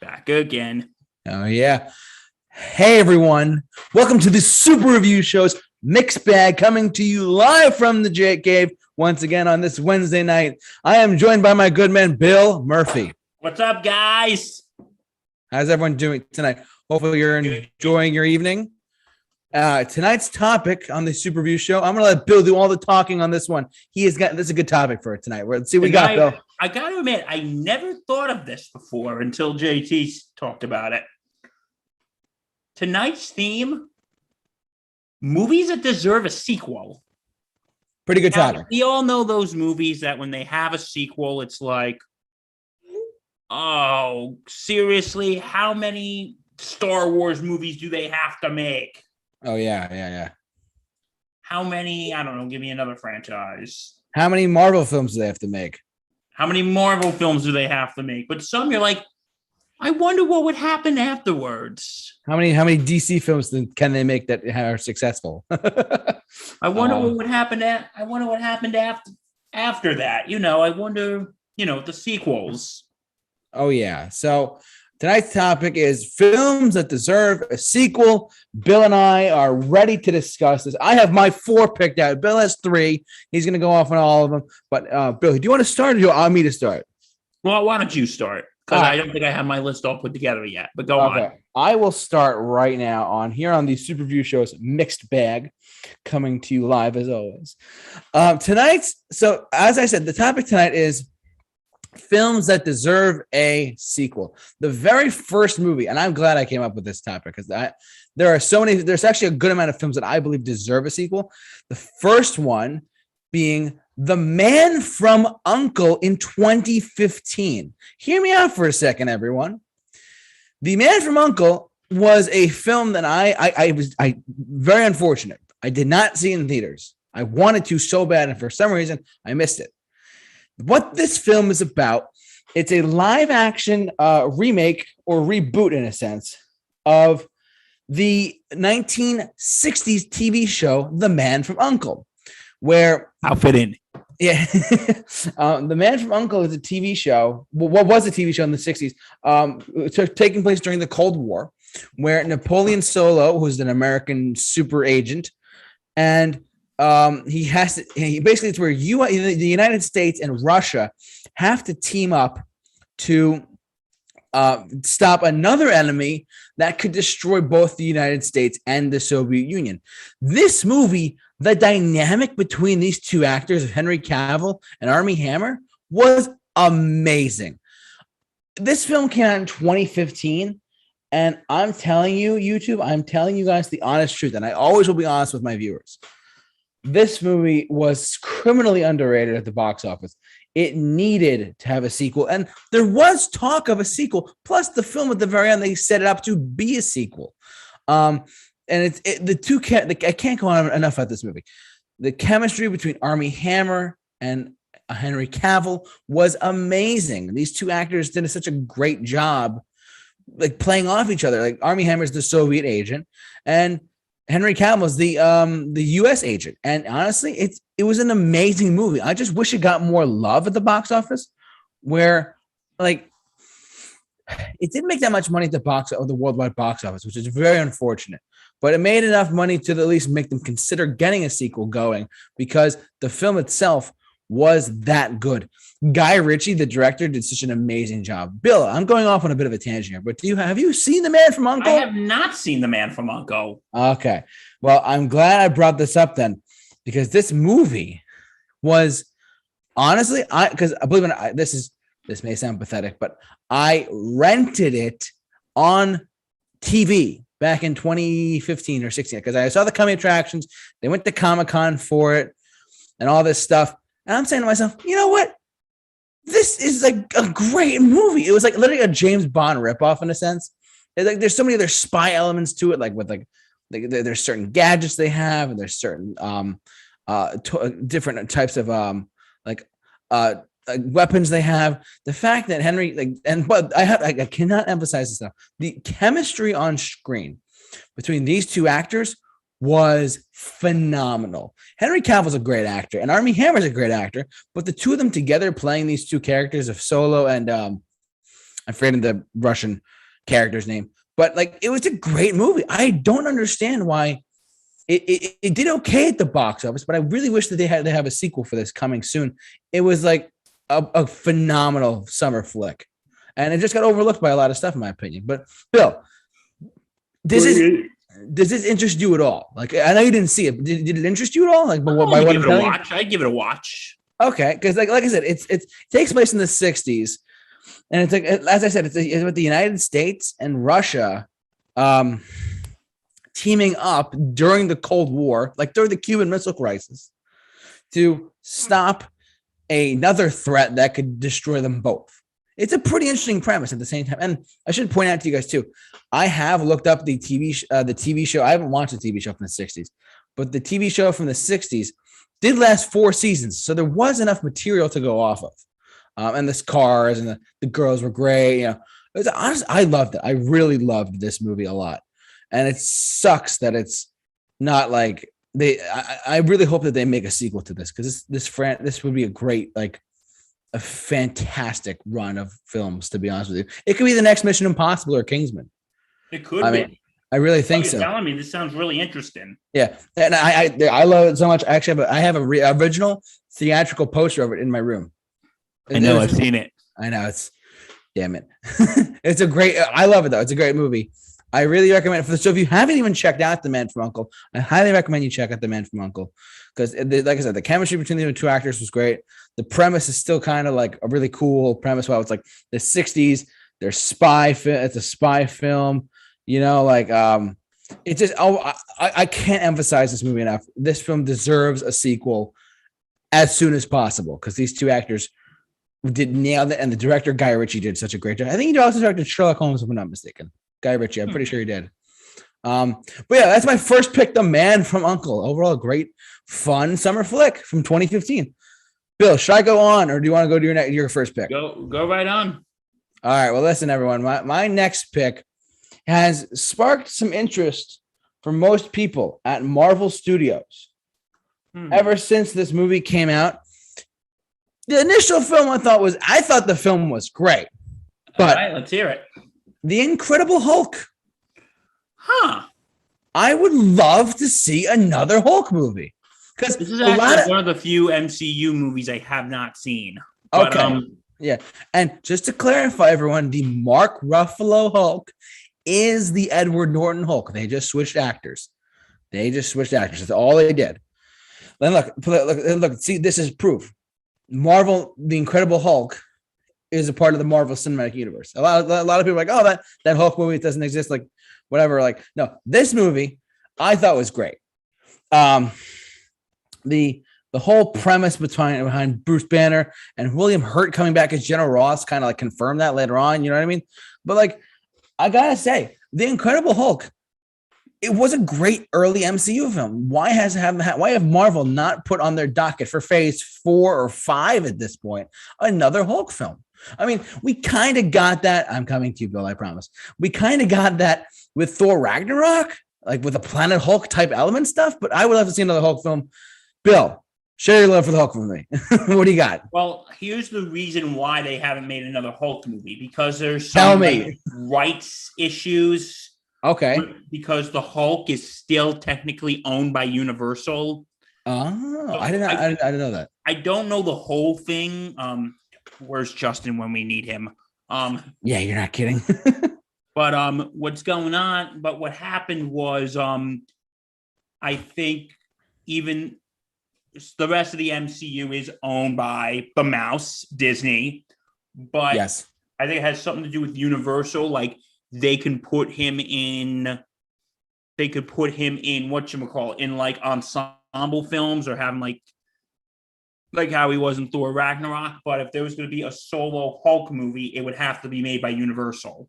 Back again. Oh, yeah. Hey, everyone. Welcome to the Super Review Show's Mixed Bag, coming to you live from the Jake Cave once again on this Wednesday night. I am joined by my good man, Bill Murphy. What's up, guys? How's everyone doing tonight? Hopefully you're enjoying your evening. Tonight's topic on the Super Review Show, I'm going to let Bill do all the talking on this one. This is a good topic for it tonight. Let's see what we got, Bill. I got to admit, I never thought of this before until JT talked about it. Tonight's theme, movies that deserve a sequel. Pretty good topic. We all know those movies that when they have a sequel, it's like, oh, seriously, how many Star Wars movies do they have to make? Oh, yeah. How many, I don't know, give me another franchise. How many Marvel films do they have to make? How many Marvel films do they have to make? But some you're like, I wonder what would happen afterwards. How many DC films can they make that are successful? I wonder what would happen. I wonder what happened after that. I wonder, the sequels. Oh, yeah. So tonight's topic is films that deserve a sequel. Bill and I are ready to discuss this. I have my 4 picked out. Bill has 3. He's going to go off on all of them. But Bill, do you want to start or do you want me to start? Well, why don't you start? Because I don't think I have my list all put together yet. But go on. I will start right now on the Super Review Show's Mixed Bag, coming to you live as always. So as I said, the topic tonight is films that deserve a sequel. The very first movie, and I'm glad I came up with this topic because there are so many. There's actually a good amount of films that I believe deserve a sequel. The first one being The Man from U.N.C.L.E. in 2015. Hear me out for a second, everyone. The Man from U.N.C.L.E. was a film that I was very unfortunate. I did not see in theaters. I wanted to so bad, and for some reason, I missed it. What this film is about, it's a live action remake or reboot in a sense of the 1960s TV show, The Man from U.N.C.L.E., where I'll fit in. Yeah. The Man from U.N.C.L.E. is a TV show. What was a TV show in the 60s? Taking place during the Cold War, where Napoleon Solo, who's an American super agent, and it's where the United States and Russia have to team up to stop another enemy that could destroy both the United States and the Soviet Union. This movie, the dynamic between these two actors, Henry Cavill and Armie Hammer, was amazing. This film came out in 2015, and I'm telling you, YouTube, I'm telling you guys the honest truth, and I always will be honest with my viewers. This movie was criminally underrated at the box office. It needed to have a sequel, and there was talk of a sequel. Plus, the film at the very end, they set it up to be a sequel. And I can't go on enough about this movie. The chemistry between Armie Hammer and Henry Cavill was amazing. These two actors did such a great job, like playing off each other. Like Armie Hammer's the Soviet agent, and Henry Cavill was the U.S. agent. And honestly, it was an amazing movie. I just wish it got more love at the box office, where like it didn't make that much money at the worldwide box office, which is very unfortunate. But it made enough money to at least make them consider getting a sequel going, because the film itself was that good. Guy Ritchie, the director, did such an amazing job. Bill, I'm going off on a bit of a tangent here, but have you seen The Man from U.N.C.L.E.? I have not seen The Man from U.N.C.L.E. Okay. Well, I'm glad I brought this up then, because this movie was honestly, because I believe this may sound pathetic, but I rented it on TV back in 2015 or 16, because I saw the coming attractions. They went to Comic-Con for it and all this stuff. And I'm saying to myself, you know what? This is like a great movie. It was like literally a James Bond ripoff in a sense. Like there's so many other spy elements to it, like with there's certain gadgets they have, and there's certain different types of weapons they have. The fact that Henry I cannot emphasize this enough. The chemistry on screen between these two actors was phenomenal. Henry Cavill's a great actor, and Armie Hammer's a great actor, but the two of them together playing these two characters of Solo and I'm afraid of the Russian character's name, but like it was a great movie. I don't understand why it did okay at the box office, but I really wish that they have a sequel for this coming soon. It was like a phenomenal summer flick, and it just got overlooked by a lot of stuff, in my opinion. But Bill, does this interest you at all? Like, I know you didn't see it, but did it interest you at all? Like, by what I'm telling you? I'd give it a watch. Okay, because like I said, it takes place in the '60s, and it's like, as I said, it's with the United States and Russia, teaming up during the Cold War, like during the Cuban Missile Crisis, to stop another threat that could destroy them both. It's a pretty interesting premise at the same time. And I should point out to you guys too, I have looked up the TV show. I haven't watched the TV show from the 60s, but the TV show from the 60s did last 4 seasons. So there was enough material to go off of. And the cars and the girls were great. You know, it was, honestly, I loved it. I really loved this movie a lot. And it sucks that it's not like I really hope that they make a sequel to this, because this would be a great, like, a fantastic run of films, to be honest with you. It could be the next Mission Impossible or Kingsman. It could be. I really think so. Telling me this sounds really interesting. Yeah, and I love it so much. Actually, I have a original theatrical poster of it in my room. I know, I've seen it. I know, damn it. It's a great. I love it though. It's a great movie. I really recommend it for this. So if you haven't even checked out The Man from U.N.C.L.E., I highly recommend you check out The Man from U.N.C.L.E. because, like I said, the chemistry between the two actors was great. The premise is still kind of like a really cool premise. While it's like the 60s, there's it's a spy film, you know, like it's just, I can't emphasize this movie enough. This film deserves a sequel as soon as possible, because these two actors did nail it, and the director Guy Ritchie did such a great job. I think he also directed Sherlock Holmes, if I'm not mistaken. Guy Ritchie, I'm pretty sure he did. But yeah, that's my first pick, The Man from U.N.C.L.E. Overall, a great, fun summer flick from 2015. Bill, should I go on, or do you want to go to your first pick? Go right on. All right. Well, listen, everyone. My next pick has sparked some interest for most people at Marvel Studios. Ever since this movie came out, the initial film I thought the film was great. But all right, let's hear it. The Incredible Hulk. Huh. I would love to see another Hulk movie, because this is actually one of the few MCU movies I have not seen. But, okay. Yeah. And just to clarify, everyone, the Mark Ruffalo Hulk is the Edward Norton Hulk. They just switched actors. That's all they did. Then look, see, this is proof. Marvel, the Incredible Hulk, is a part of the Marvel Cinematic Universe. A lot of people are like, oh, that Hulk movie doesn't exist, like whatever. Like, no, this movie I thought was great. The whole premise behind Bruce Banner and William Hurt coming back as General Ross kind of like confirmed that later on. You know what I mean? But like, I gotta say, The Incredible Hulk, it was a great early MCU film. Why have Marvel not put on their docket for phase 4 or 5 at this point another Hulk film? I mean, we kind of got that. I'm coming to you, Bill, I promise. We kind of got that with Thor Ragnarok, like with the Planet Hulk type element stuff, but I would love to see another Hulk film. Bill, share your love for the Hulk with me. What do you got? Well, here's the reason why they haven't made another Hulk movie, because there's some rights issues. Okay. Because the Hulk is still technically owned by Universal. Oh, so I didn't know that. I don't know the whole thing. Where's Justin when we need him? Yeah, you're not kidding. But what's going on? But what happened was, I think even the rest of the MCU is owned by the mouse, Disney. But yes, I think it has something to do with Universal. Like, they can put him in. They could put him in whatchamacallit, in like ensemble films, or have him like how he was in Thor Ragnarok. But if there was going to be a solo Hulk movie, it would have to be made by Universal.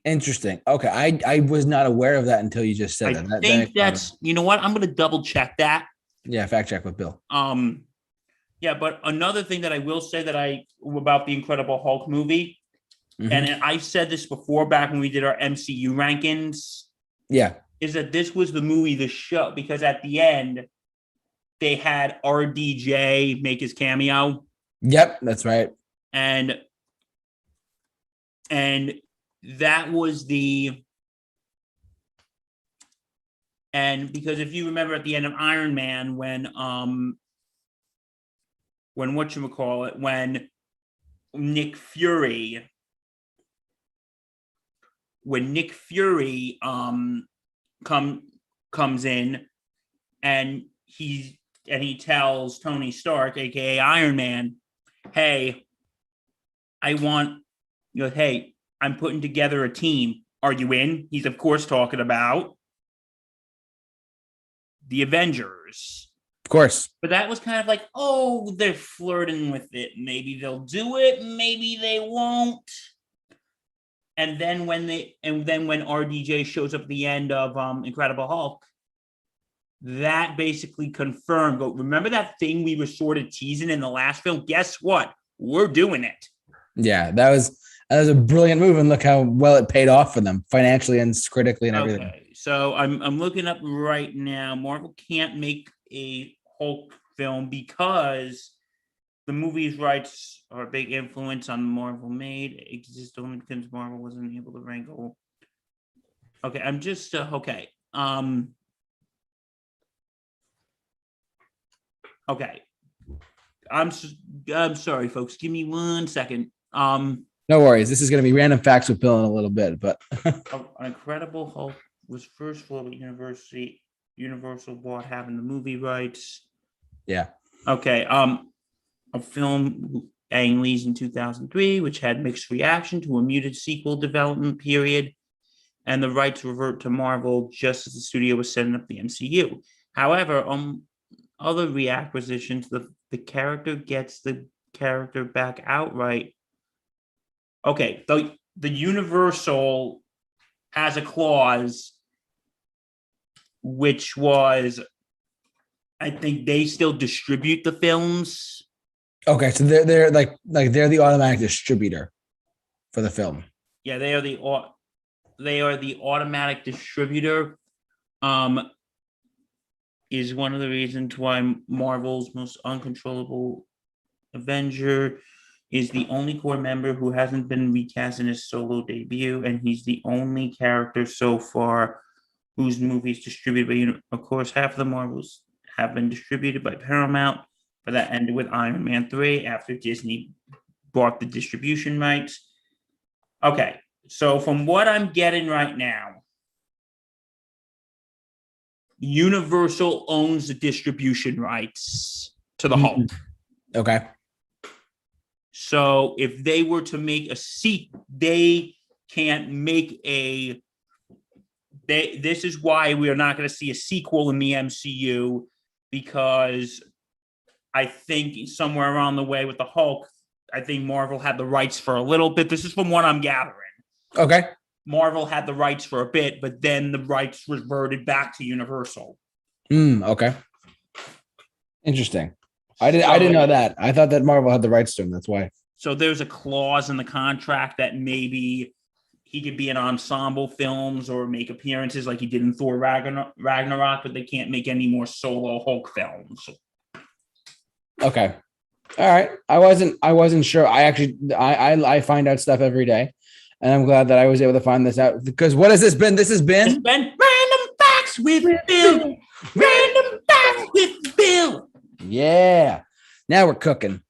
Interesting. Okay, I was not aware of that until you just said that. I think that's, you know what? I'm going to double check that. Yeah, fact check with Bill. Yeah, but another thing that I will say about the Incredible Hulk movie, and I said this before back when we did our MCU rankings. Yeah, is that this was the movie, the show, because at the end they had RDJ make his cameo. Yep, that's right. And and that was because if you remember at the end of Iron Man when whatchamacallit, when Nick Fury comes in and he tells Tony Stark, aka Iron Man, hey, hey, I'm putting together a team. Are you in? He's of course talking about the Avengers. Of course. But that was kind of like, oh, they're flirting with it. Maybe they'll do it, maybe they won't. And then when RDJ shows up at the end of Incredible Hulk, that basically confirmed. But remember that thing we were sort of teasing in the last film? Guess what? We're doing it. Yeah, that was a brilliant move, and look how well it paid off for them financially and critically and everything. Okay, so I'm looking up right now. Marvel can't make a Hulk film because the movie's rights are a big influence on Marvel made. Exist only because Marvel wasn't able to wrangle. Okay, I'm just okay. Okay, I'm sorry, folks. Give me 1 second. No worries. This is going to be random facts with Bill in a little bit, but An Incredible Hulk was first floor at Universal bought having the movie rights. Yeah. Okay. A film Ang Lee's in 2003, which had mixed reaction to a muted sequel development period, and the rights revert to Marvel just as the studio was setting up the MCU. However, other reacquisitions, the character gets the character back outright. Okay, the Universal has a clause, which was, I think they still distribute the films. Okay, so they're like they're the automatic distributor for the film. Yeah, they are the automatic distributor. Is one of the reasons why Marvel's most uncontrollable Avenger is the only core member who hasn't been recast in his solo debut, and he's the only character so far whose movies distributed by, of course, half of the Marvels have been distributed by Paramount, but that ended with Iron Man 3 after Disney bought the distribution rights. Okay, so from what I'm getting right now, Universal owns the distribution rights to the Hulk. Okay. So if they were to make a sequel, they can't make a. This is why we are not going to see a sequel in the MCU, because I think somewhere around the way with the Hulk, I think Marvel had the rights for a little bit. This is from what I'm gathering. Okay. Marvel had the rights for a bit, but then the rights reverted back to Universal. Okay. Interesting. I didn't know that. I thought that Marvel had the rights to him. That's why. So there's a clause in the contract that maybe he could be in ensemble films or make appearances like he did in Thor Ragnarok, but they can't make any more solo Hulk films. Okay. All right. I wasn't sure. I find out stuff every day, and I'm glad that I was able to find this out, because what has this been? This has been Random Facts with Bill. Random Facts with Bill. Yeah. Now we're cooking.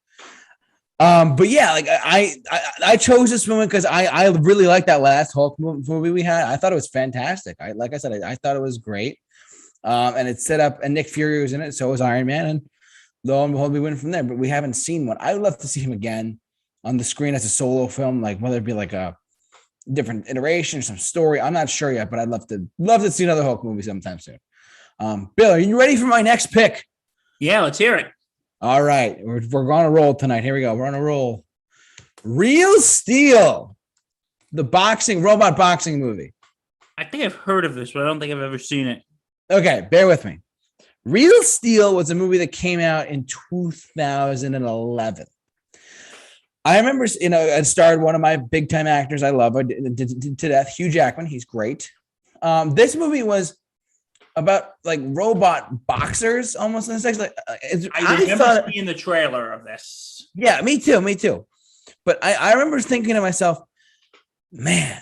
But yeah, like I chose this movie because I really liked that last Hulk movie we had. I thought it was fantastic. I thought it was great. And it set up, and Nick Fury was in it, so was Iron Man, and lo and behold, we went from there. But we haven't seen one. I would love to see him again on the screen as a solo film, like whether it be like a different iteration or some story. I'm not sure yet, but I'd love to see another Hulk movie sometime soon. Bill, are you ready for my next pick? Yeah, let's hear it. All right, we're going to roll tonight. Here we go. We're on a roll. Real Steel, the robot boxing movie. I think I've heard of this, but I don't think I've ever seen it. Okay, bear with me. Real Steel was a movie that came out in 2011. I remember, it starred one of my big time actors I love to death, Hugh Jackman. He's great. This movie was about like robot boxers, almost in a sense. Like I remember seeing the trailer of this. Yeah, me too. But I remember thinking to myself, man,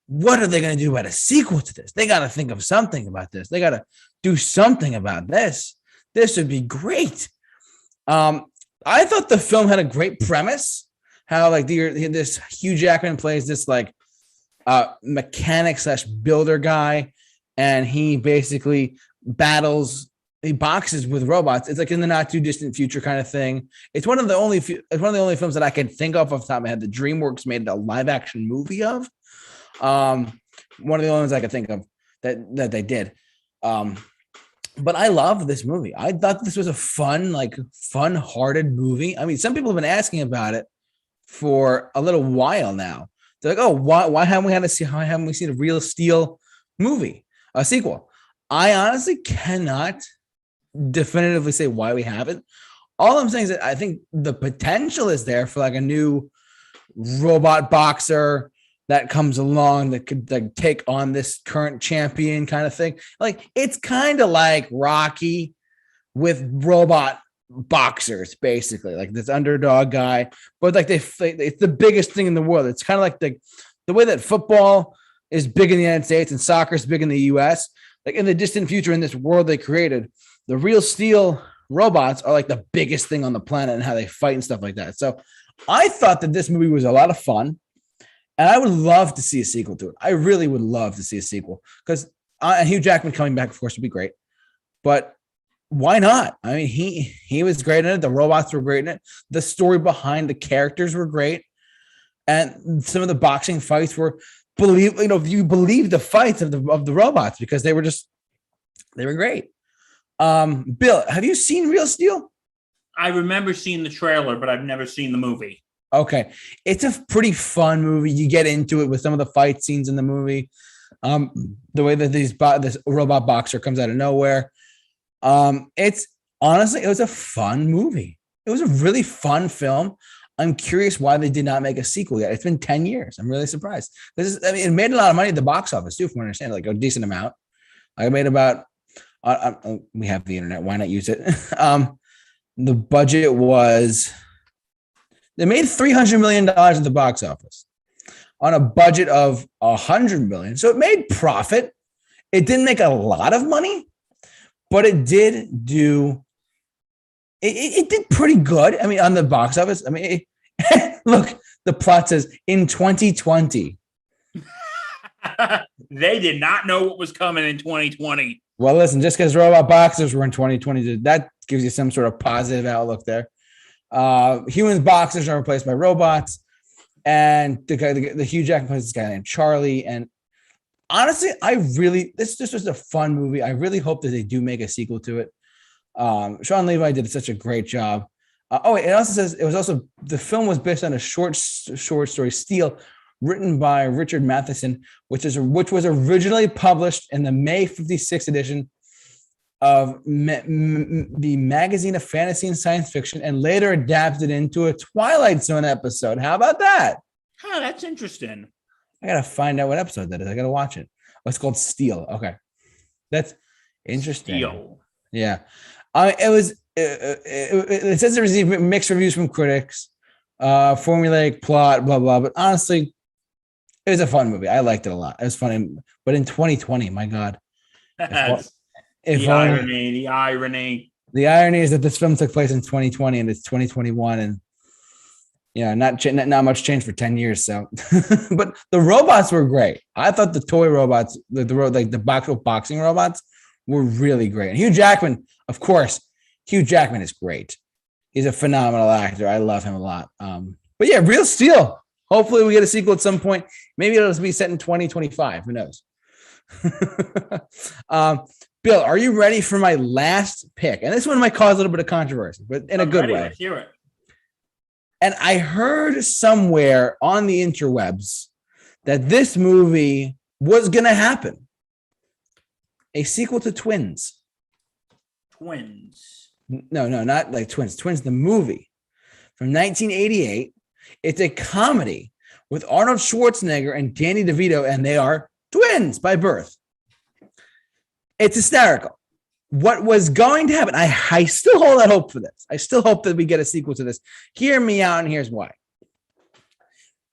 what are they going to do about a sequel to this? They got to think of something about this. They got to do something about this. This would be great. I thought the film had a great premise. How like this Hugh Jackman plays this like mechanic / builder guy, and he basically he boxes with robots. It's like in the not too distant future kind of thing. It's one of the only films that I can think of off the top of my head that DreamWorks made a live action movie of. One of the only ones I could think of that they did. But I love this movie. I thought this was a fun-hearted movie. I mean, some people have been asking about it for a little while now. They're like, "Oh, why haven't we seen a Real Steel movie, a sequel?" I honestly cannot definitively say why we haven't. All I'm saying is that I think the potential is there for like a new robot boxer that comes along that could like take on this current champion kind of thing. Like it's kind of like Rocky with robot boxers, basically, like this underdog guy. But like it's the biggest thing in the world. It's kind of like the way that football is big in the United States and soccer is big in the US. Like in the distant future, in this world they created, the Real Steel robots are like the biggest thing on the planet and how they fight and stuff like that. So I thought that this movie was a lot of fun. And I would love to see a sequel to it. I really would love to see a sequel because Hugh Jackman coming back, of course, would be great. But why not? I mean, he was great in it. The robots were great in it. The story behind the characters were great, and some of the boxing fights were you believe the fights of the robots because they were great. Bill, have you seen Real Steel? I remember seeing the trailer, but I've never seen the movie. Okay. It's a pretty fun movie. You get into it with some of the fight scenes in the movie. The way that this robot boxer comes out of nowhere. It was a fun movie. It was a really fun film. I'm curious why they did not make a sequel yet. It's been 10 years. I'm really surprised. It made a lot of money at the box office too, from what I understand, like a decent amount. I made about, we have the internet. Why not use it? The budget was, they made $300 million at the box office on a budget of $100 million. So it made profit. It didn't make a lot of money, but it did do. It did pretty good. I mean, on the box office. I mean, look, the plot says in 2020. They did not know what was coming in 2020. Well, listen, just because robot boxers were in 2020, that gives you some sort of positive outlook there. Human boxers are replaced by robots, and the Hugh Jackman plays this guy named Charlie. And honestly, this was a fun movie. I really hope that they do make a sequel to it. Sean Levi did such a great job. It also says the film was based on a short story, Steel, written by Richard Matheson, which was originally published in the May 56 edition of the Magazine of Fantasy and Science Fiction, and later adapted into a Twilight Zone episode. How about that? Oh, that's interesting. I gotta find out what episode that is. I gotta watch it. Oh, it's called Steel. Okay, that's interesting. Steel. Yeah, it says it received mixed reviews from critics, formulaic plot, blah blah. But honestly, it was a fun movie. I liked it a lot. It was funny. But in 2020, my God. The irony is that this film took place in 2020 and it's 2021, and not much change for 10 years. So, but the robots were great. I thought the toy robots, the boxing robots, were really great. And Hugh Jackman, of course, is great. He's a phenomenal actor. I love him a lot. But yeah, Real Steel. Hopefully, we get a sequel at some point. Maybe it'll be set in 2025. Who knows? Bill, are you ready for my last pick? And this one might cause a little bit of controversy, but in a good way. Let's hear it. And I heard somewhere on the interwebs that this movie was going to happen. A sequel to Twins. Twins. No, not like Twins. Twins, the movie from 1988. It's a comedy with Arnold Schwarzenegger and Danny DeVito, and they are twins by birth. It's hysterical. What was going to happen? I still hold out hope for this. I still hope that we get a sequel to this. Hear me out, and here's why.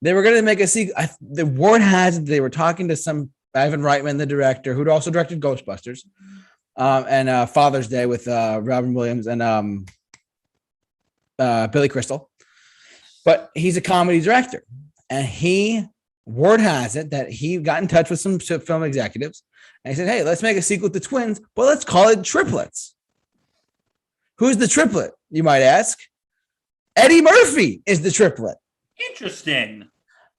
They were going to make a sequel. The word has it they were talking to some Ivan Reitman, the director, who'd also directed Ghostbusters, and Father's Day with Robin Williams and Billy Crystal. But he's a comedy director, and word has it that he got in touch with some film executives, and he said, "Hey, let's make a sequel to Twins, but let's call it Triplets." Who's the triplet, you might ask? Eddie Murphy is the triplet. Interesting.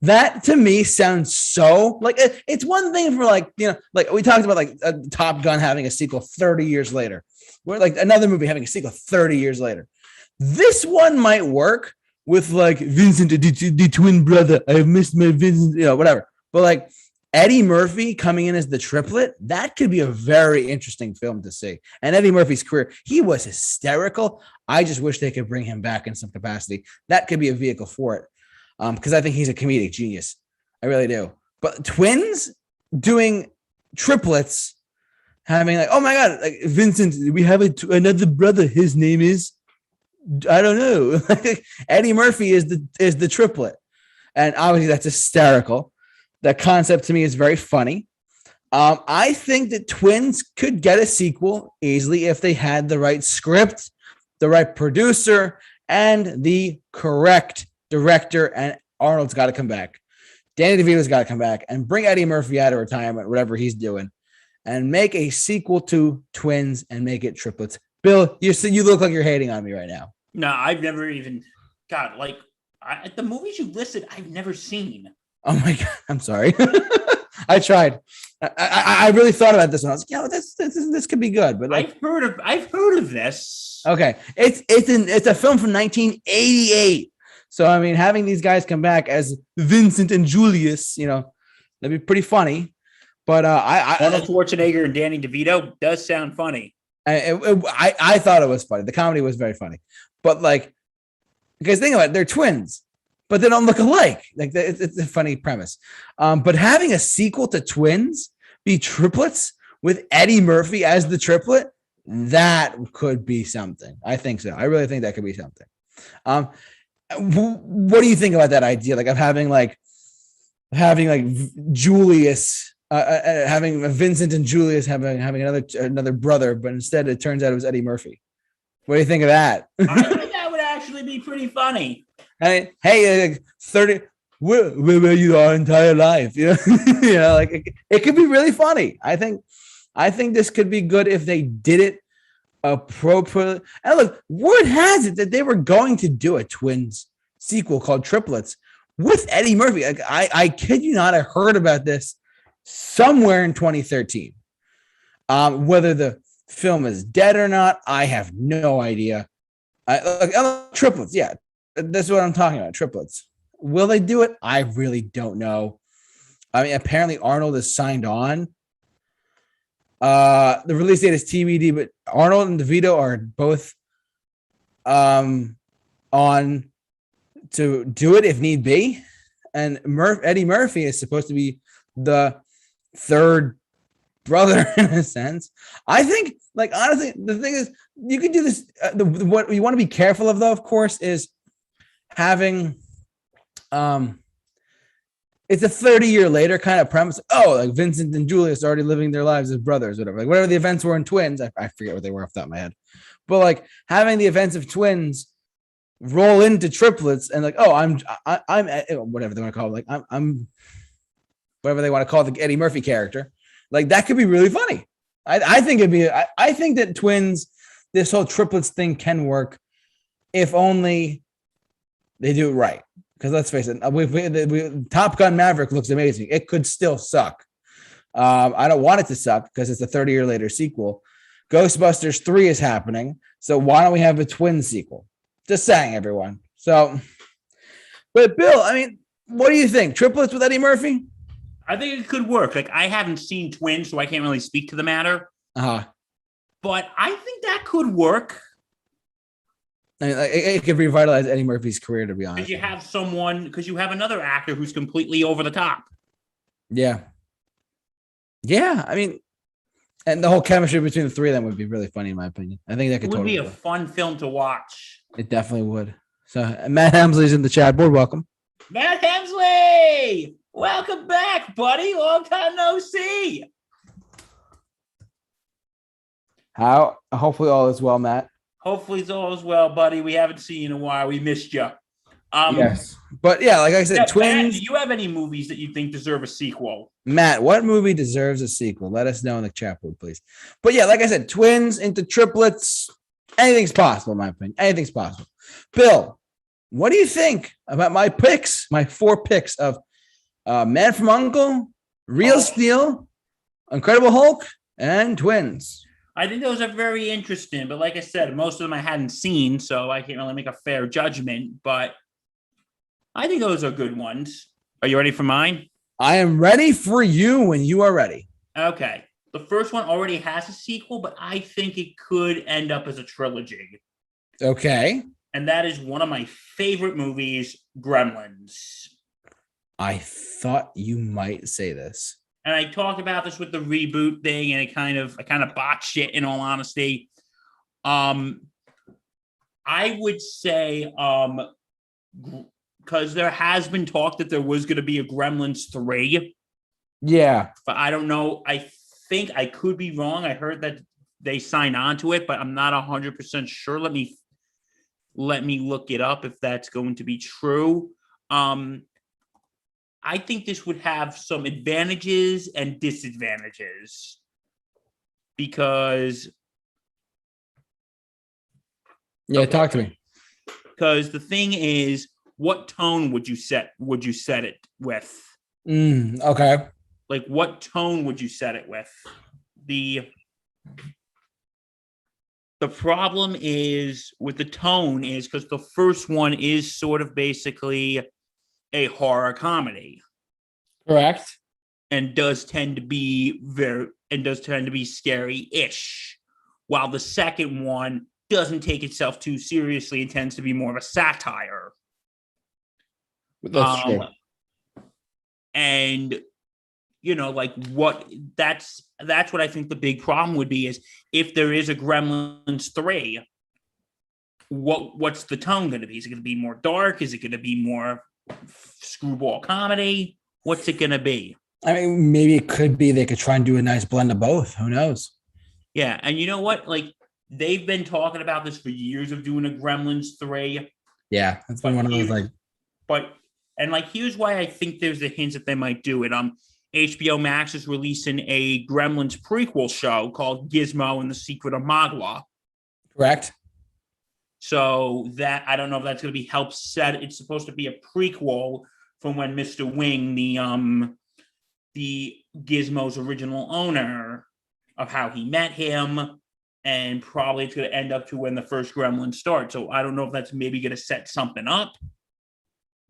That to me sounds so like it's one thing for like we talked about like Top Gun having a sequel 30 years later, or like another movie having a sequel 30 years later. This one might work with like Vincent, the twin brother. I have missed my Vincent, whatever. But like Eddie Murphy coming in as the triplet, that could be a very interesting film to see. And Eddie Murphy's career, he was hysterical. I just wish they could bring him back in some capacity. That could be a vehicle for it. Because I think he's a comedic genius. I really do. But twins doing triplets, having like, oh my God, like Vincent, we have another brother. His name is, I don't know. Eddie Murphy is the triplet. And obviously that's hysterical. That concept to me is very funny. I think that Twins could get a sequel easily if they had the right script, the right producer, and the correct director. And Arnold's got to come back. Danny DeVito's got to come back and bring Eddie Murphy out of retirement, whatever he's doing, and make a sequel to Twins and make it triplets. Bill, you look like you're hating on me right now. No, I've never even got the movies you listed. I've never seen. Oh my God, I'm sorry. I tried. I really thought about this one. I was like, this could be good. But like, I've heard of this. Okay, it's a film from 1988. So I mean, having these guys come back as Vincent and Julius, that'd be pretty funny. But Arnold Schwarzenegger and Danny DeVito does sound funny. I thought it was funny. The comedy was very funny. But like, because think about it, they're twins, but they don't look alike. Like it's a funny premise. But having a sequel to Twins be triplets with Eddie Murphy as the triplet, that could be something. I think so. I really think that could be something. What do you think about that idea? Like of having Julius, having Vincent and Julius having another brother, but instead it turns out it was Eddie Murphy. What do you think of that? I think that would actually be pretty funny. Hey, 30. Where were you our entire life? Like it could be really funny. I think this could be good if they did it appropriately. And look, word has it that they were going to do a Twins sequel called Triplets with Eddie Murphy. Like, I kid you not, I heard about this somewhere in 2013. Whether the film is dead or not, I have no idea. Triplets, yeah, that's what I'm talking about. Triplets. Will they do it? I really don't know. I mean, apparently Arnold is signed on. The release date is TBD, but Arnold and DeVito are both on to do it if need be. And Eddie Murphy is supposed to be the third brother in a sense. I think, like, honestly, the thing is, you can do this. What you want to be careful of, though, of course, is having it's a 30-year later kind of premise. Oh, like Vincent and Julius already living their lives as brothers, whatever. Like whatever the events were in Twins, I forget what they were off the top of my head. But like having the events of Twins roll into triplets and like, oh, I'm whatever they want to call it. Like I'm whatever they want to call the Eddie Murphy character. Like that could be really funny. I think it'd be. I think that Twins, this whole triplets thing can work if only they do it right. Because let's face it, Top Gun Maverick looks amazing. It could still suck. I don't want it to suck because it's a 30-year later sequel. Ghostbusters 3 is happening. So why don't we have a twin sequel? Just saying, everyone. So, but Bill, I mean, what do you think? Triplets with Eddie Murphy? I think it could work. Like, I haven't seen Twins, so I can't really speak to the matter. But I think that could work. I mean, it could revitalize Eddie Murphy's career, to be honest. Because you have another actor who's completely over the top. Yeah. Yeah, I mean, and the whole chemistry between the three of them would be really funny, in my opinion. I think that could totally be a fun film to watch. It definitely would. So Matt Hemsley's in the chat board. Welcome. Matt Hemsley, welcome back, buddy. Long time no see. Hopefully all is well, Matt. Hopefully it's all as well, buddy. We haven't seen you in a while. We missed you. Yes, but yeah, like I said, yeah, Twins. Matt, do you have any movies that you think deserve a sequel? Matt, what movie deserves a sequel? Let us know in the chat board, please. But yeah, like I said, twins into triplets. Anything's possible, in my opinion. Anything's possible. Bill, what do you think about my picks? My 4 picks of Man from Uncle, Real Steel, Incredible Hulk, and Twins. I think those are very interesting, but like I said, most of them I hadn't seen, so I can't really make a fair judgment. But I think those are good ones. Are you ready for mine? I am ready for you when you are ready. Okay. The first one already has a sequel, but I think it could end up as a trilogy. Okay. And that is one of my favorite movies, Gremlins. I thought you might say this. And I talked about this with the reboot thing, and I kind of botched it, in all honesty. I would say, because there has been talk that there was going to be a Gremlins 3. Yeah. But I don't know. I think I could be wrong. I heard that they signed on to it, but I'm not 100% sure. Let me look it up if that's going to be true. I think this would have some advantages and disadvantages because. Yeah, talk to me. Because the thing is, what tone would you set it with? Okay. Like, what tone would you set it with? The problem is with the tone is because the first one is sort of basically a horror comedy. Correct. And does tend to be scary-ish. While the second one doesn't take itself too seriously and tends to be more of a satire. That's true. And that's what I think the big problem would be is if there is a Gremlins 3, what's the tone going to be? Is it going to be more dark? Is it going to be more screwball comedy? What's it going to be? I mean, maybe it could be they could try and do a nice blend of both. Who knows? Yeah, and you know what? Like, they've been talking about this for years of doing a Gremlins 3. Yeah, that's been one of those here's why I think there's a hint that they might do it. HBO Max is releasing a Gremlins prequel show called Gizmo and the Secret of Magua. Correct. So that I don't know if that's going to be help set. It's supposed to be a prequel from when Mr. Wing, the Gizmo's original owner, of how he met him, and probably it's going to end up to when the first Gremlin starts. So I don't know if that's maybe going to set something up.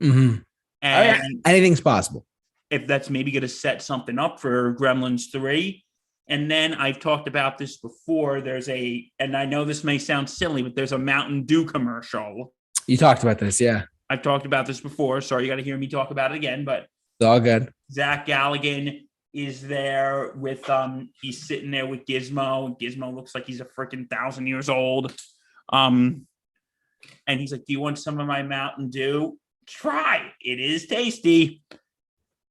Mm-hmm. And anything's possible. If that's maybe going to set something up for Gremlins 3. And then I've talked about this before. And I know this may sound silly, but there's a Mountain Dew commercial. You talked about this, yeah. I've talked about this before. Sorry, you got to hear me talk about it again, but it's all good. Zach Galligan is there with, he's sitting there with Gizmo. Gizmo looks like he's a freaking 1,000 years old. And he's like, do you want some of my Mountain Dew? Try. It is tasty.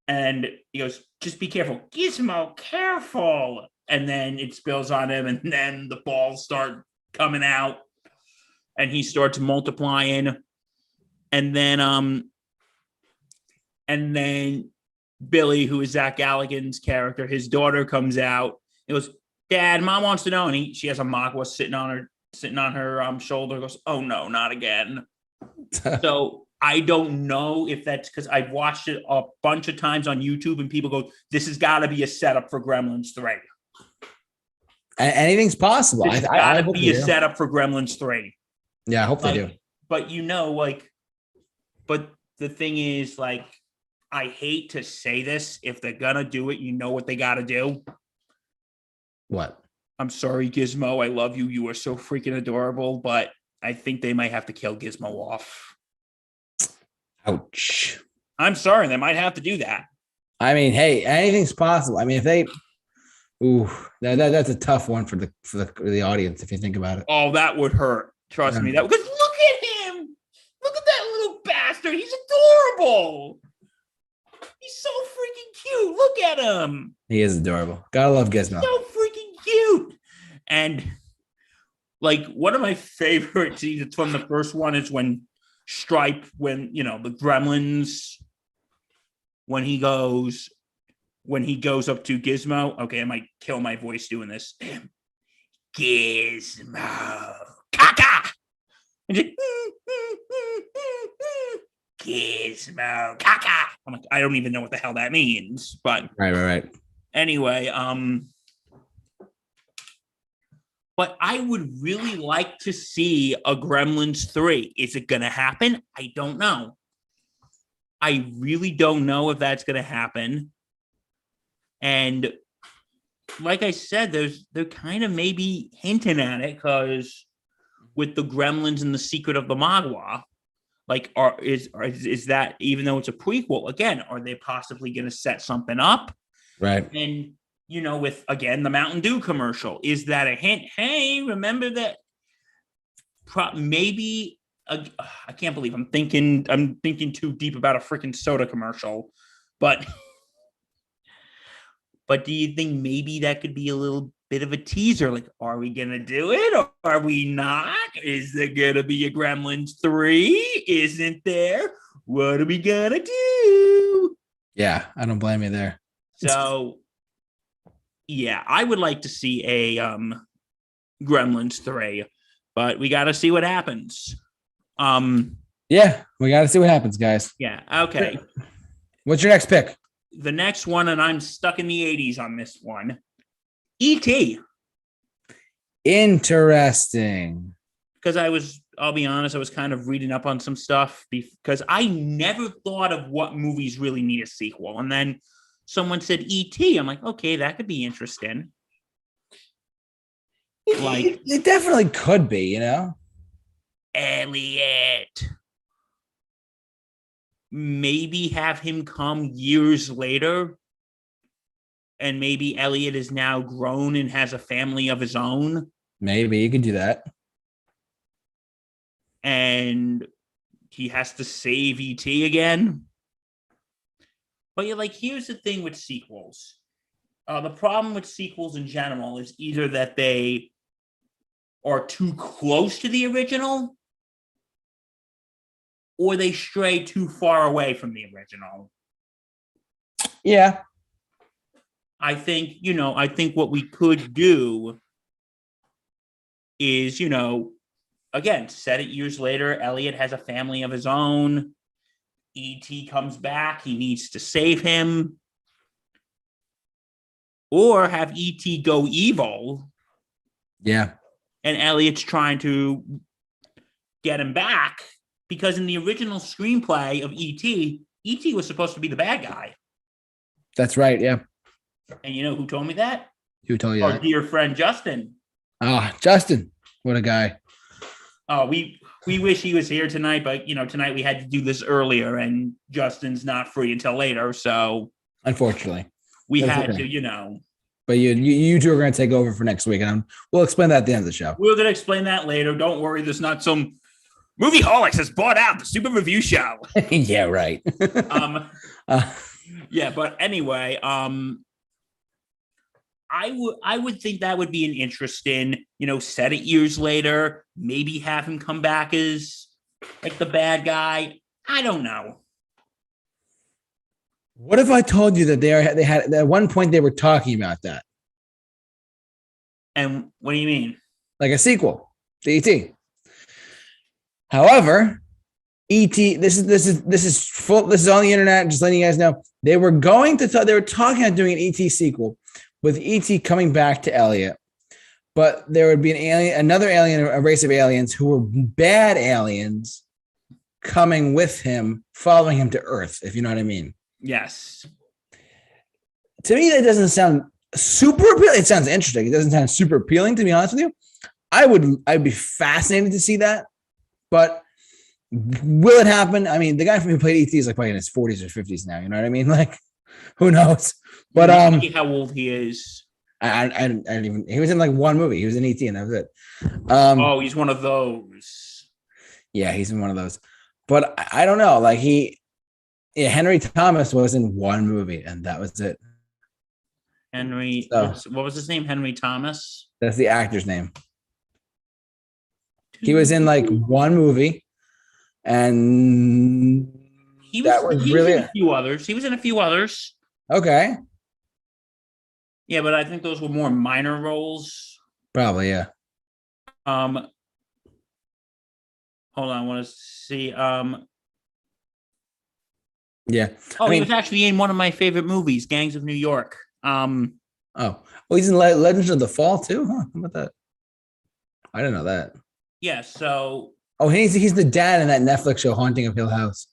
And he goes, just be careful. Gizmo, careful. And then it spills on him, and then the balls start coming out, and he starts multiplying. And then Billy, who is Zach Galligan's character, his daughter comes out. He goes, Dad, Mom wants to know. And she has a Magua sitting on her shoulder. Goes, oh no, not again. So I don't know if that's because I've watched it a bunch of times on YouTube, and people go, this has got to be a setup for Gremlins 3. Anything's possible. It's got to be a setup for Gremlins 3. Yeah, I hope they do. But but the thing is, like, I hate to say this. If they're going to do it, you know what they got to do? What? I'm sorry, Gizmo. I love you. You are so freaking adorable. But I think they might have to kill Gizmo off. Ouch. I'm sorry. They might have to do that. I mean, hey, anything's possible. I mean, if they... Ooh, that's a tough one for the audience, if you think about it. Oh, that would hurt. Trust me. That because look at him. Look at that little bastard. He's adorable. He's so freaking cute. Look at him. He is adorable. Gotta love Gizmo. So freaking cute. And like one of my favorite scenes from the first one is when Stripe, when the Gremlins, when he goes up to Gizmo. Okay, I might kill my voice doing this. Gizmo, caca. And just, Gizmo, caca. I'm like, I don't even know what the hell that means, but Right. anyway, but I would really like to see a Gremlins 3. Is it going to happen? I don't know. I really don't know if that's going to happen. And like I said, they're kind of maybe hinting at it because with the Gremlins and the Secret of the Mogwai, like, is that, even though it's a prequel, again, are they possibly going to set something up? Right. And with, again, the Mountain Dew commercial, is that a hint? Hey, remember that? Maybe I can't believe I'm thinking too deep about a freaking soda commercial, but do you think maybe that could be a little bit of a teaser? Like, are we gonna do it or are we not? Is there gonna be a Gremlins 3? Isn't there? What are we gonna do? Yeah, I don't blame you there. So yeah, I would like to see a Gremlins 3, but we got to see what happens. Yeah, we got to see what happens, guys. Yeah, okay. What's your next pick? The next one, and I'm stuck in the 80s on this one. E.T. Interesting. Because I'll be honest, I was kind of reading up on some stuff because I never thought of what movies really need a sequel. And then someone said E.T. I'm like, okay, that could be interesting. Like, it definitely could be, Elliot. Maybe have him come years later, and maybe Elliot is now grown and has a family of his own. Maybe you could do that. And he has to save E.T. again. But you're like, here's the thing with sequels. The problem with sequels in general is either that they are too close to the original or they stray too far away from the original. Yeah. I think what we could do is, again, set it years later. Elliot has a family of his own. E.T. comes back. He needs to save him. Or have E.T. go evil. Yeah. And Elliot's trying to get him back because in the original screenplay of E.T., E.T. was supposed to be the bad guy. That's right. Yeah. And you know who told me that? Who told you Our that? dear friend Justin. Justin. What a guy. Oh, we wish he was here tonight, but tonight we had to do this earlier, and Justin's not free until later, so unfortunately we had to, But you two are going to take over for next week, and we'll explain that at the end of the show. We're going to explain that later. Don't worry, there's not some movie holics has bought out the Super Review Show. Yeah, right. Yeah, but anyway, I would think that would be an interesting, set it years later, maybe have him come back as like the bad guy. I don't know. What if I told you that they had at one point they were talking about that? And what do you mean? Like a sequel to E.T. However, E.T. This is full. This is on the internet. Just letting you guys know they were talking about doing an E.T. sequel with E.T. coming back to Elliot, but there would be another alien, a race of aliens who were bad aliens coming with him, following him to Earth. If you know what I mean. Yes. To me, that doesn't sound super appealing. It sounds interesting. It doesn't sound super appealing, to be honest with you. I'd be fascinated to see that, but will it happen? I mean, the guy who played E.T. is like probably in his 40s or 50s now. You know what I mean? Like, who knows? But how old he is. I don't even. He was in like one movie. He was in E.T. and that was it. He's one of those. Yeah, he's in one of those. But I don't know. Like Yeah, Henry Thomas was in one movie, and that was it. Henry, So what was his name? Henry Thomas. that's the actor's name. He was in like one movie, and He was that was he was in really a few others. He was in a few others. okay. Yeah, but I think those were more minor roles. Probably, yeah. Um, hold on, I want to see. Yeah. Oh, I he mean, was actually in one of my favorite movies, Gangs of New York. oh, he's in Legends of the Fall too, huh? How about that? I didn't know that. Yeah, so Oh, he's the dad in that Netflix show, Haunting of Hill House.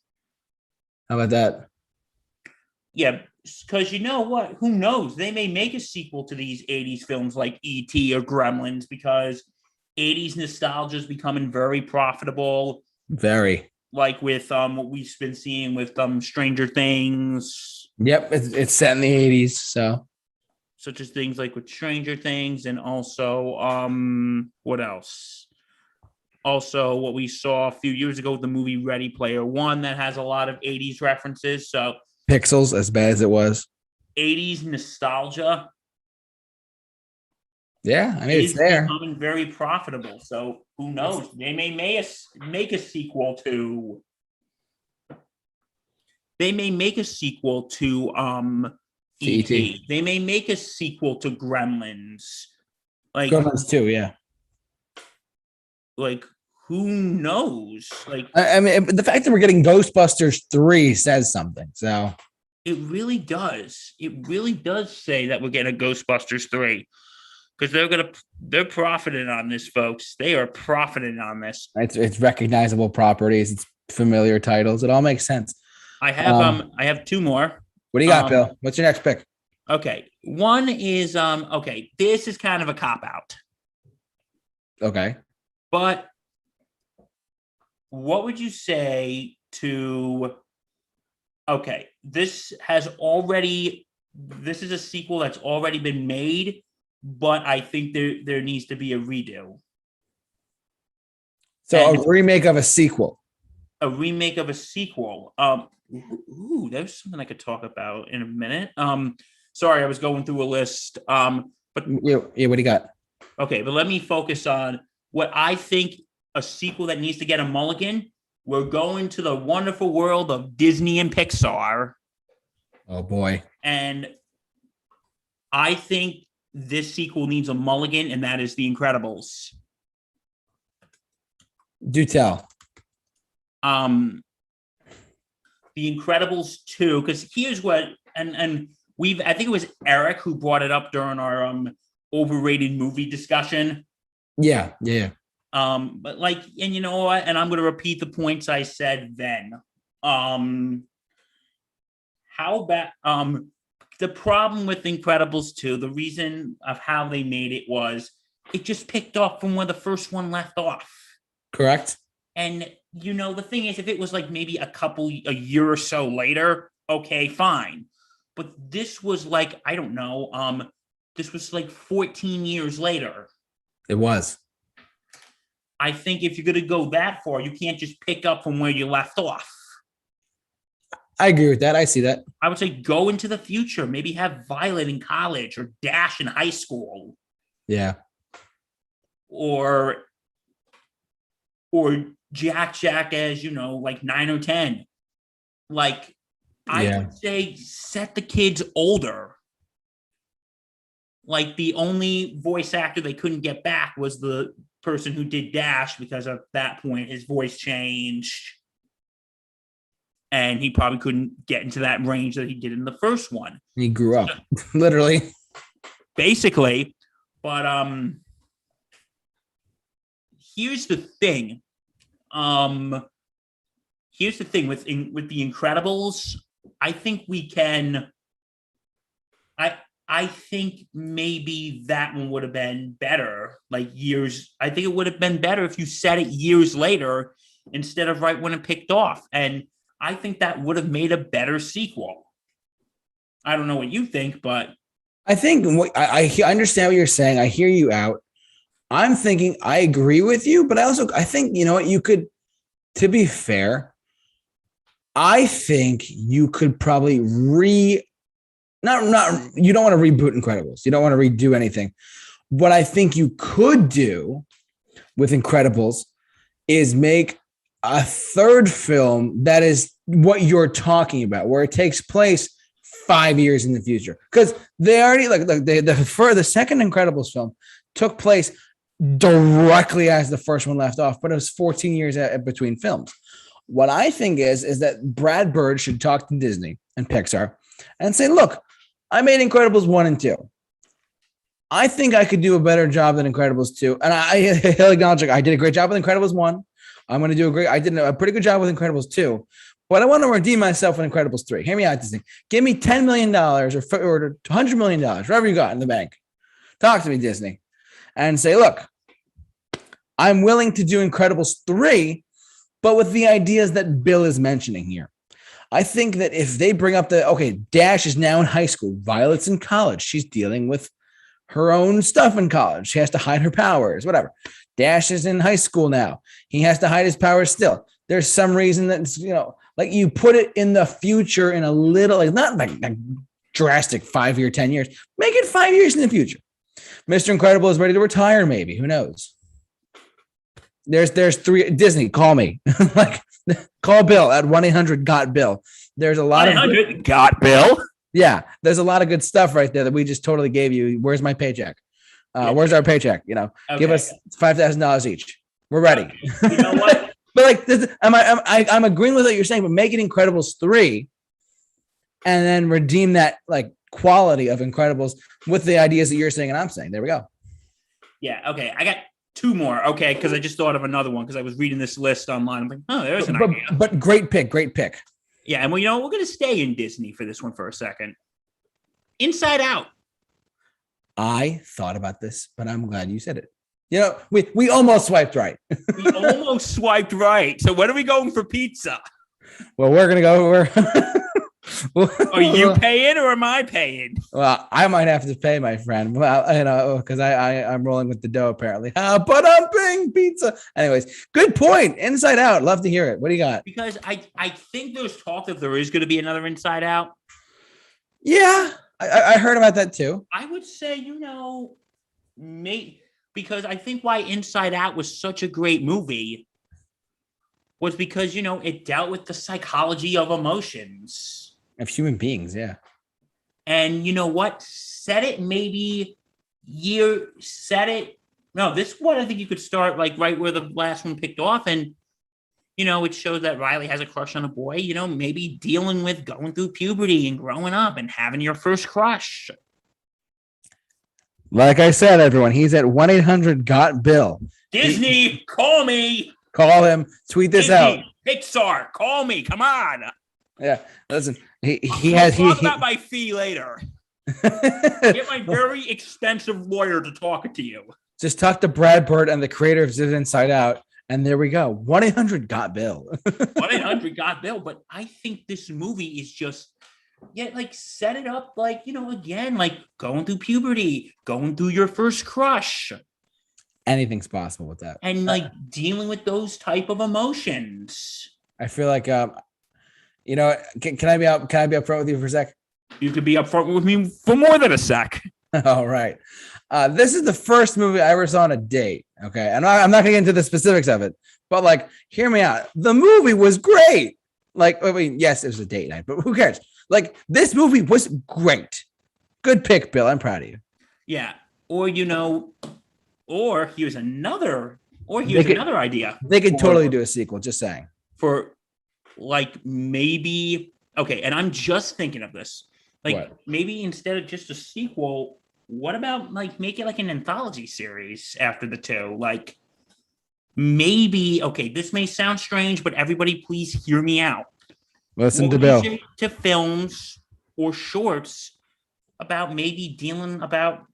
How about that? yeah, because you know what? Who knows? They may make a sequel to these 80s films like E.T. or Gremlins because 80s nostalgia is becoming very profitable. Very. Like with what we've been seeing with Stranger Things, Yep, it's set in the 80s, so such as things like with Stranger Things, and also what else? Also, what we saw a few years ago with the movie Ready Player One that has a lot of 80s references. So Pixels, as bad as it was. 80s nostalgia Yeah, I mean it's is there. becoming very profitable. So who knows? They may make a sequel to. They may make a sequel to CET. ET. They may make a sequel to Gremlins. Like Gremlins too, yeah. like who knows? Like I mean, the fact that we're getting Ghostbusters 3 says something. So it really does. It really does say that we're getting a Ghostbusters 3 because they're profiting on this, folks. They are profiting on this. it's recognizable properties, it's familiar titles. It all makes sense. I have two more. What do you got, Bill? What's your next pick? Okay. One is okay, this is kind of a cop out. Okay. But what would you say to okay, this is a sequel that's already been made, but I think there needs to be a redo. So And a remake of a sequel. a remake of a sequel. Ooh, there's something I could talk about in a minute. Sorry, I was going through a list. But Yeah, what do you got? okay, but let me focus on what I think a sequel that needs to get a mulligan. We're going to the wonderful world of Disney and Pixar. Oh boy. And I think this sequel needs a mulligan, and that is The Incredibles. Do tell. The Incredibles 2, because here's what, and I think it was Eric who brought it up during our overrated movie discussion. Yeah, yeah. But like, and you know what? And I'm gonna repeat the points I said then. How about the problem with Incredibles 2, the reason of how they made it was it just picked up from where the first one left off. Correct. And you know, the thing is, if it was like maybe a year or so later, okay, fine. But this was like, I don't know, this was like 14 years later. It was. I think if you're going to go that far, you can't just pick up from where you left off. I agree with that. I see that. I would say go into the future. Maybe have Violet in college or Dash in high school. Yeah. Or Jack as, you know, like 9 or 10. Like, I would say set the kids older. Like, the only voice actor they couldn't get back was the person who did Dash, because at that point his voice changed and he probably couldn't get into that range that he did in the first one. He grew up, literally. Basically. But here's the thing. Here's the thing with The Incredibles. I think we can. I think maybe that one would have been better, like years. I think it would have been better if you set it years later instead of right when it picked off. And I think that would have made a better sequel. I don't know what you think, but I think I understand what you're saying. I hear you out. I'm thinking I agree with you, but I think, you know what, you could, to be fair, I think you could probably not you don't want to reboot Incredibles. You don't want to redo anything. What I think you could do with Incredibles is make a third film that is what you're talking about, where it takes place 5 years in the future. Because they already the second Incredibles film took place directly as the first one left off, but it was 14 years between films. What I think is that Brad Bird should talk to Disney and Pixar and say, look, I made Incredibles 1 and 2. I think I could do a better job than Incredibles 2. And he'll acknowledge, like, I did a great job with Incredibles 1. I'm going to do I did a pretty good job with Incredibles 2. But I want to redeem myself with Incredibles 3. Hear me out, Disney. Give me $10 million or $100 million, whatever you got in the bank. Talk to me, Disney. And say, look, I'm willing to do Incredibles 3, but with the ideas that Bill is mentioning here. I think that if they bring up Dash is now in high school. Violet's in college. She's dealing with her own stuff in college. She has to hide her powers, whatever. Dash is in high school now. He has to hide his powers still. There's some reason that, like you put it in the future in a little, like not like drastic 5 year, 10 years. Make it 5 years in the future. Mr. Incredible is ready to retire, maybe. Who knows? There's three. Disney, call me. Like, call Bill at 1-800-GOT-BILL. There's a lot of 1-800-GOT-BILL. Yeah, there's a lot of good stuff right there that we just totally gave you. Where's my paycheck? Where's our paycheck? Give us $5,000 each. We're ready. You know what? But like, I'm agreeing with what you're saying, but make it Incredibles 3, and then redeem that like quality of Incredibles with the ideas that you're saying and I'm saying. There we go. Yeah. Okay. I got two more. Okay, because I just thought of another one because I was reading this list online. I'm like, oh, there's an idea. But great pick. Yeah, and well, we're going to stay in Disney for this one for a second. Inside Out. I thought about this, but I'm glad you said it. We almost swiped right. We almost swiped right. So when are we going for pizza? Well, we're gonna go. Are you paying or am I paying? Well, I might have to pay, my friend. Well, because I'm rolling with the dough apparently. But I'm paying pizza. Anyways, good point. Inside Out. Love to hear it. What do you got? Because I think there's talk that there is going to be another Inside Out. Yeah, I heard about that too. I would say, because I think why Inside Out was such a great movie was because, it dealt with the psychology of emotions. Of human beings, yeah. And you know what? This one I think you could start like right where the last one picked off. And, it shows that Riley has a crush on a boy, maybe dealing with going through puberty and growing up and having your first crush. Like I said, everyone, he's at 1-800-GOT-BILL. Disney, call me. Call him. Tweet this out. Pixar, call me. Come on. Yeah, listen. I'll talk about my fee later. Get my very expensive lawyer to talk to you. Just talk to Brad Bird and the creator of Inside Out, and there we go. 1-800-GOT-BILL. 1-800-GOT-BILL. But I think this movie is just, set it up like, again, like going through puberty, going through your first crush. Anything's possible with that. And like dealing with those type of emotions. I feel like, can I be upfront with you for a sec? You could be upfront with me for more than a sec. All right. This is the first movie I ever saw on a date. Okay. And I'm not going to get into the specifics of it, but like, hear me out. The movie was great. Like, I mean, yes, it was a date night, but who cares? Like, this movie was great. Good pick, Bill. I'm proud of you. Yeah. Or here's another idea. They could totally do a sequel, just saying. For like maybe, okay, and I'm just thinking of this. Like what? Maybe instead of just a sequel, what about like make it like an anthology series after the two? Like maybe, okay, this may sound strange, but everybody please hear me out. Listen to Bill. To films or shorts about maybe dealing about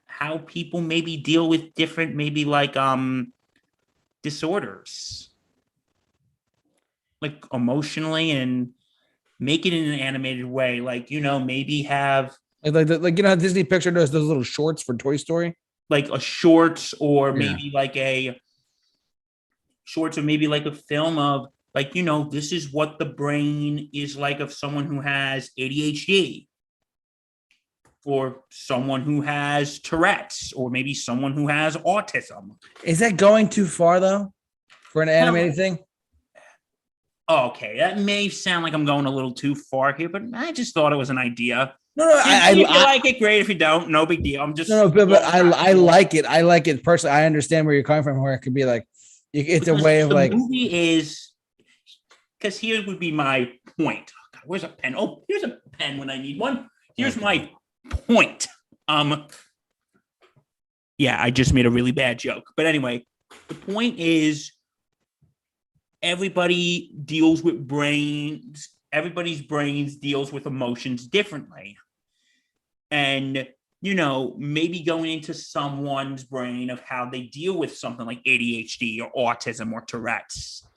how people maybe deal with different, maybe like disorders, like emotionally, and make it in an animated way. Like, maybe have like how Disney Picture does those little shorts for Toy Story, like a shorts or maybe like a shorts or maybe like a film of like, this is what the brain is like of someone who has ADHD, or someone who has Tourette's, or maybe someone who has autism. Is that going too far though for an animated thing? Okay, that may sound like I'm going a little too far here, but I just thought it was an idea. No, no, If you like it, great. If you don't, no big deal. I'm just no, but I like it. I like it personally. I understand where you're coming from. Where it could be like, it's a way of the like. movie is, because here would be my point. Oh, God, where's a pen? Oh, here's a pen when I need one. Here's my point. Yeah, I just made a really bad joke. But anyway, the point is everybody deals with brains. Everybody's brains deals with emotions differently. And, maybe going into someone's brain of how they deal with something like ADHD or autism or Tourette's,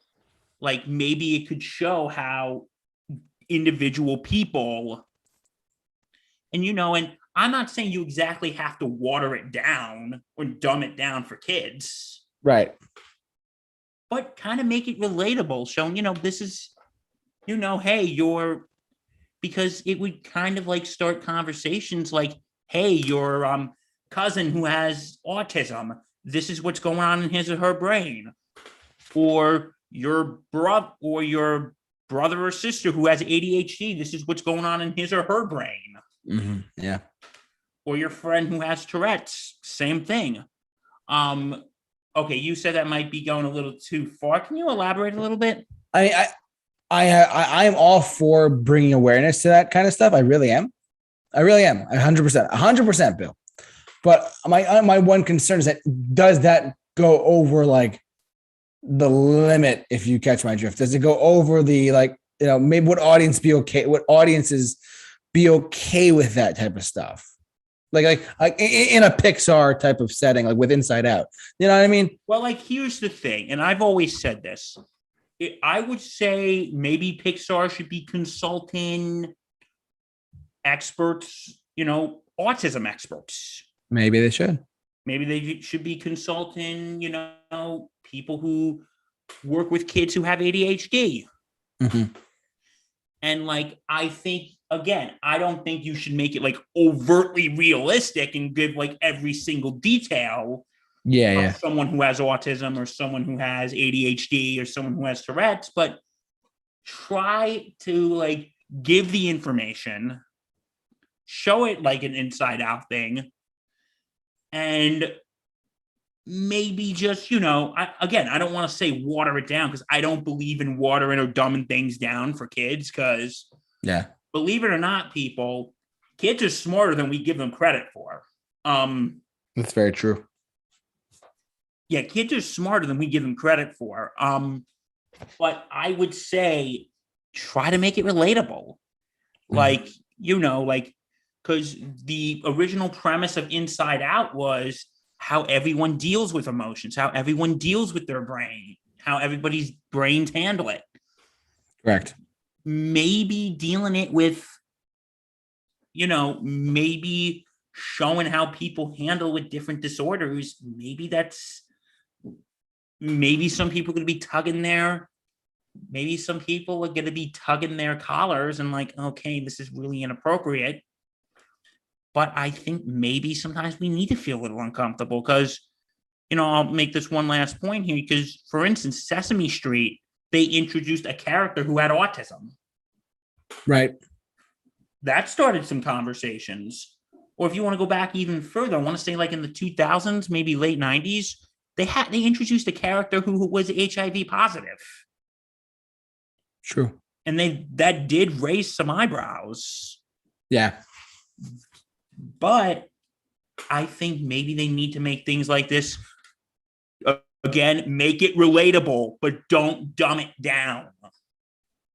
like maybe it could show how individual people, and I'm not saying you exactly have to water it down or dumb it down for kids, Right. but kind of make it relatable, showing, this is, hey, because it would kind of like start conversations like, hey, your cousin who has autism, this is what's going on in his or her brain. Or your brother or sister who has ADHD, this is what's going on in his or her brain. Mm-hmm. Yeah. Or your friend who has Tourette's, same thing. Okay, you said that might be going a little too far. Can you elaborate a little bit? I am all for bringing awareness to that kind of stuff. I really am. 100%, Bill. But my one concern is that does that go over like the limit? If you catch my drift, does it go over the maybe would audiences be okay with that type of stuff? Like in a Pixar type of setting, like with Inside Out, you know what I mean? Well, like here's the thing, and I've always said this. I would say maybe Pixar should be consulting experts, autism experts. Maybe they should. Maybe they should be consulting, people who work with kids who have ADHD. Mm-hmm. And I think, again, I don't think you should make it like overtly realistic and give like every single detail. Yeah. Someone who has autism or someone who has ADHD or someone who has Tourette's, but try to like give the information, show it like an Inside Out thing, and maybe just, I don't want to say water it down because I don't believe in watering or dumbing things down for kids because, believe it or not, people, kids are smarter than we give them credit for. That's very true. Yeah, kids are smarter than we give them credit for. But I would say try to make it relatable. Because the original premise of Inside Out was how everyone deals with emotions, how everyone deals with their brain, how everybody's brains handle it. Correct. Maybe dealing it with, maybe showing how people handle with different disorders. Maybe some people are going to be tugging maybe some people are going to be tugging their collars and like, okay, this is really inappropriate. But I think maybe sometimes we need to feel a little uncomfortable because, I'll make this one last point here because, for instance, Sesame Street, they introduced a character who had autism. Right. That started some conversations. Or if you want to go back even further, I want to say like in the 2000s, maybe late 90s, they introduced a character who was HIV positive. True. And that did raise some eyebrows. Yeah. But I think maybe they need to make things like this, again, make it relatable, but don't dumb it down.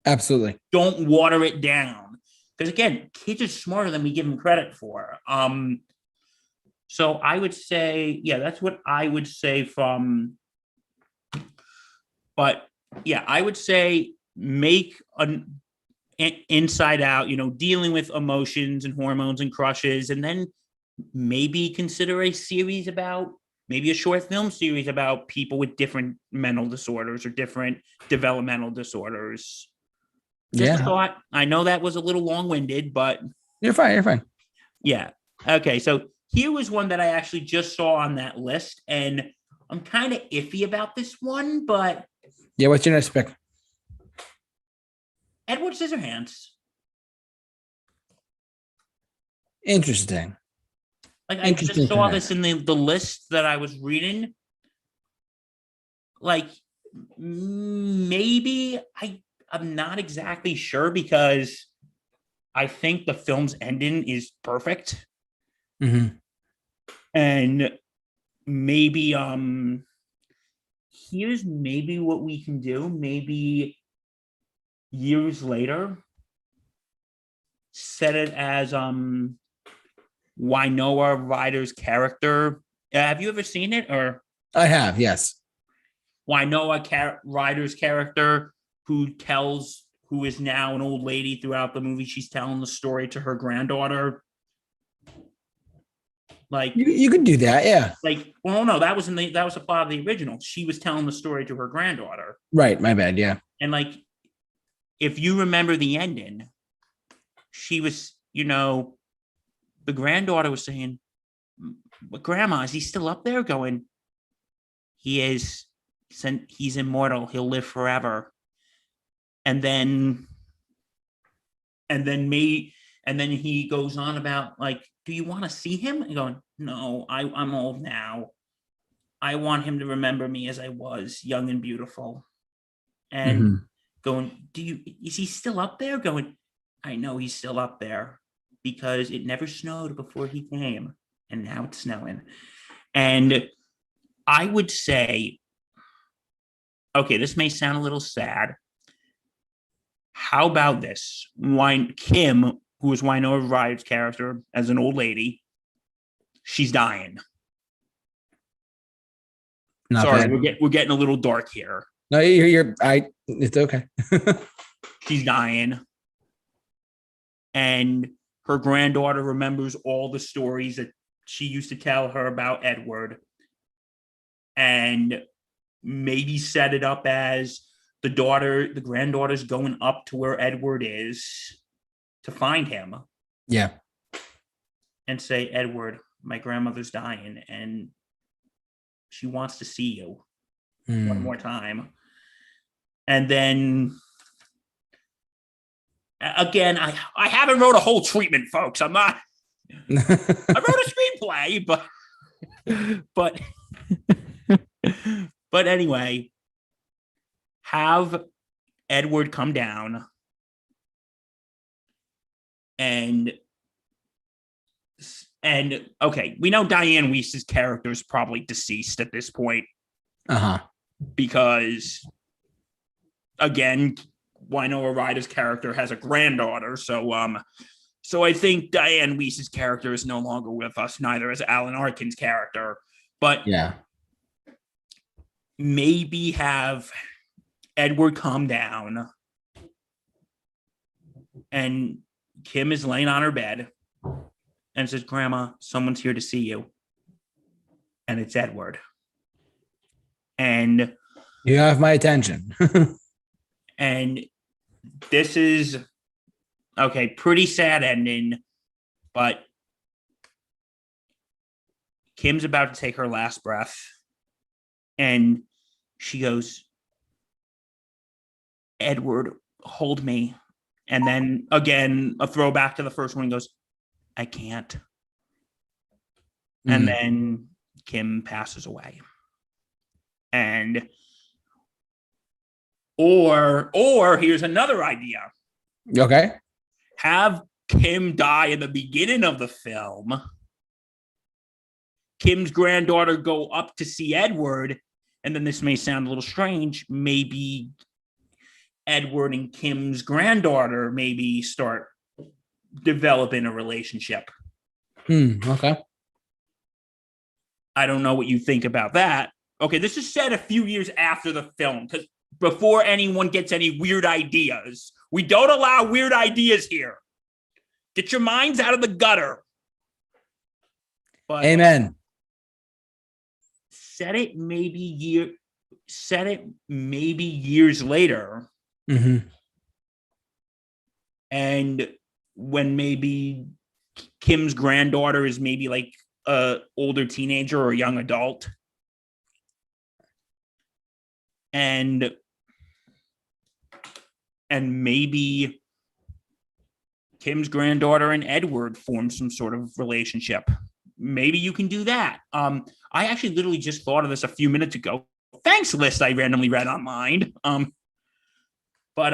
Absolutely. Don't water it down. Because again, kids are smarter than we give them credit for. So I would say, yeah, that's what I would say but yeah, I would say make an Inside Out, dealing with emotions and hormones and crushes, and then maybe consider a series about maybe a short film series about people with different mental disorders or different developmental disorders. Just a thought. I know that was a little long-winded, but you're fine. You're fine. Yeah. Okay. So here was one that I actually just saw on that list, and I'm kind of iffy about this one, but Yeah. What's your next pick? Edward Scissorhands. Interesting. Like I just saw this in the list that I was reading. Like maybe I'm not exactly sure because I think the film's ending is perfect. Mm-hmm. And maybe here's maybe what we can do. Maybe years later, set it as Winona Ryder's character. Have you ever seen it? Or I have, yes. Winona Ryder's character who is now an old lady throughout the movie. She's telling the story to her granddaughter. Like you could do that, yeah. Like, well, no, that was a plot of the original. She was telling the story to her granddaughter. Right, my bad, yeah. And like, if you remember the ending, she was, the granddaughter was saying, "But Grandma, is he still up there?" Going, "He is. He's immortal. He'll live forever." And then he goes on about like, "Do you want to see him?" And going, "No, I'm old now. I want him to remember me as I was, young and beautiful." And going, is he still up there? Going, "I know he's still up there because it never snowed before he came, and now it's snowing." And I would say, okay, this may sound a little sad. How about this? Kim, who is Winona Ryder's character as an old lady, she's dying. Not Sorry, bad. we're getting a little dark here. No, it's okay. She's dying. And her granddaughter remembers all the stories that she used to tell her about Edward. And maybe set it up as the granddaughter's going up to where Edward is to find him. Yeah. And say, "Edward, my grandmother's dying and she wants to see you one more time." And then again, I haven't wrote a whole treatment, folks. I'm not. I wrote a screenplay, but anyway, have Edward come down and okay, we know Diane Weiss's character is probably deceased at this point. Because again, Winona Ryder's character has a granddaughter, so I think Diane Weiss's character is no longer with us, neither is Alan Arkin's character. But yeah, maybe have Edward calm down, and Kim is laying on her bed and says, "Grandma, someone's here to see you." And it's Edward. And you have my attention. And this is, okay, pretty sad ending, but Kim's about to take her last breath. And she goes, "Edward, hold me." And then again, a throwback to the first one, goes, "I can't." And then Kim passes away. And or here's another idea. Okay. Have Kim die in the beginning of the film. Kim's granddaughter go up to see Edward, and then this may sound a little strange. Maybe Edward and Kim's granddaughter maybe start developing a relationship. Okay. I don't know what you think about that. Okay, this is set a few years after the film, because before anyone gets any weird ideas. We don't allow weird ideas here. Get your minds out of the gutter. But, amen. set it maybe years later. Mm-hmm. And when maybe Kim's granddaughter is maybe like a older teenager or a young adult. And maybe Kim's granddaughter and Edward form some sort of relationship. Maybe you can do that. I actually literally just thought of this a few minutes ago. Thanks, list I randomly read online. But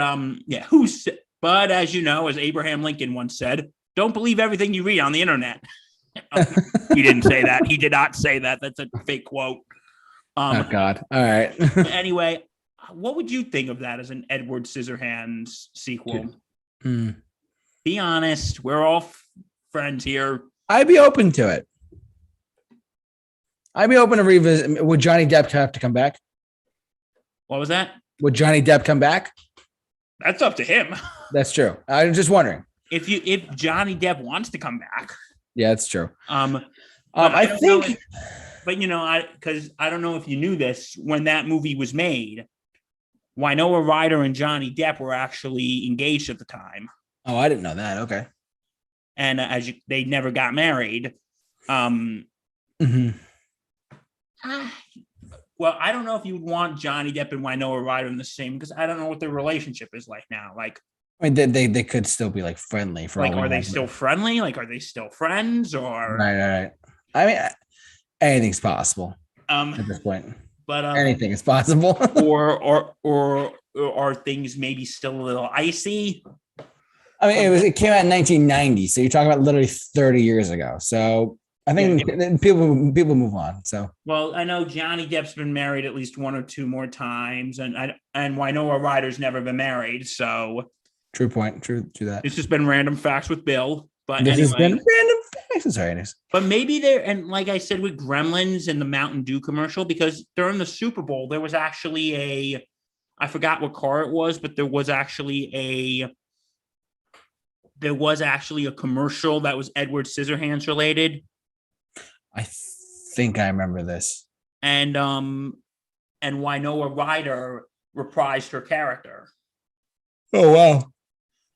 as you know, as Abraham Lincoln once said, don't believe everything you read on the internet. He didn't say that. He did not say that. That's a fake quote. Oh God! All right. Anyway, what would you think of that as an Edward Scissorhands sequel? Be honest. We're all friends here. I'd be open to it. I'd be open to revisit. Would Johnny Depp have to come back? What was that? Would Johnny Depp come back? That's up to him. That's true. I'm just wondering. If Johnny Depp wants to come back. Yeah, that's true. I think, because I don't know if you knew this, when that movie was made, Winona Ryder and Johnny Depp were actually engaged at the time. Oh, I didn't know that. Okay. And they never got married. Mm-hmm. Well, I don't know if you would want Johnny Depp and Winona Ryder in the same, because I don't know what their relationship is like now. Like, I mean, they could still be like friendly. For like, are they still friendly? Like, are they still friends? Or right. I mean, anything's possible at this point. But anything is possible. or are things maybe still a little icy? I mean, it came out in 1990, so you're talking about literally 30 years ago. So I think people move on. So well, I know Johnny Depp's been married at least one or two more times, and Winona Ryder's never been married. So true point. True that. This has been Random Facts with Bill. But this anyway, has been Random Facts. Sorry, but maybe there, and like I said with Gremlins and the Mountain Dew commercial, because during the Super Bowl there was actually I forgot what car it was, but there was actually a commercial that was Edward Scissorhands related. I think I remember this. And Winona Ryder reprised her character. Oh wow.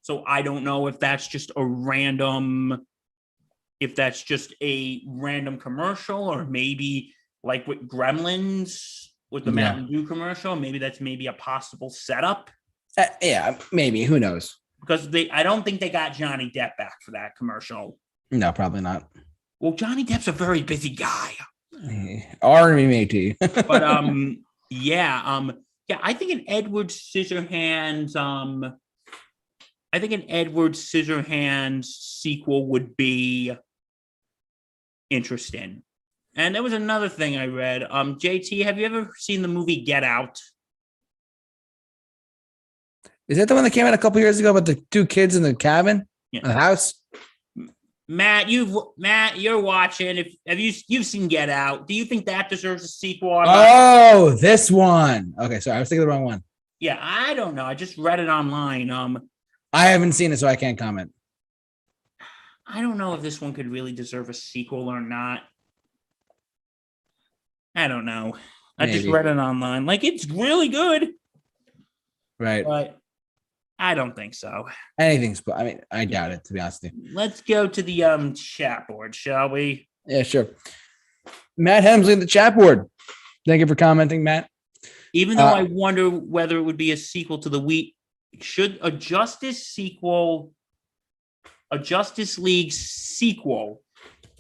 So I don't know if that's just a random commercial, or maybe like with Gremlins with the Mountain Dew commercial, maybe that's a possible setup. Yeah, maybe. Who knows? Because I don't think they got Johnny Depp back for that commercial. No, probably not. Well, Johnny Depp's a very busy guy. Army matey. But I think an Edward Scissorhands sequel would be interesting. And there was another thing I read. JT, have you ever seen the movie Get Out? Is that the one that came out a couple years ago about the two kids in the cabin, in the house? Matt, you're watching. You've seen Get Out? Do you think that deserves a sequel? Oh, this one. Okay, sorry, I was thinking the wrong one. Yeah, I don't know. I just read it online. I haven't seen it, so I can't comment. I don't know if this one could really deserve a sequel or not. I don't know. I just read it online. Like, it's really good. Right. But I don't think so. Anything's, I mean, I doubt it, to be honest with you. Let's go to the chat board, shall we? Yeah, sure. Matt Hemsley in the chat board. Thank you for commenting, Matt. Even though I wonder whether it would be a sequel to should a Justice League sequel,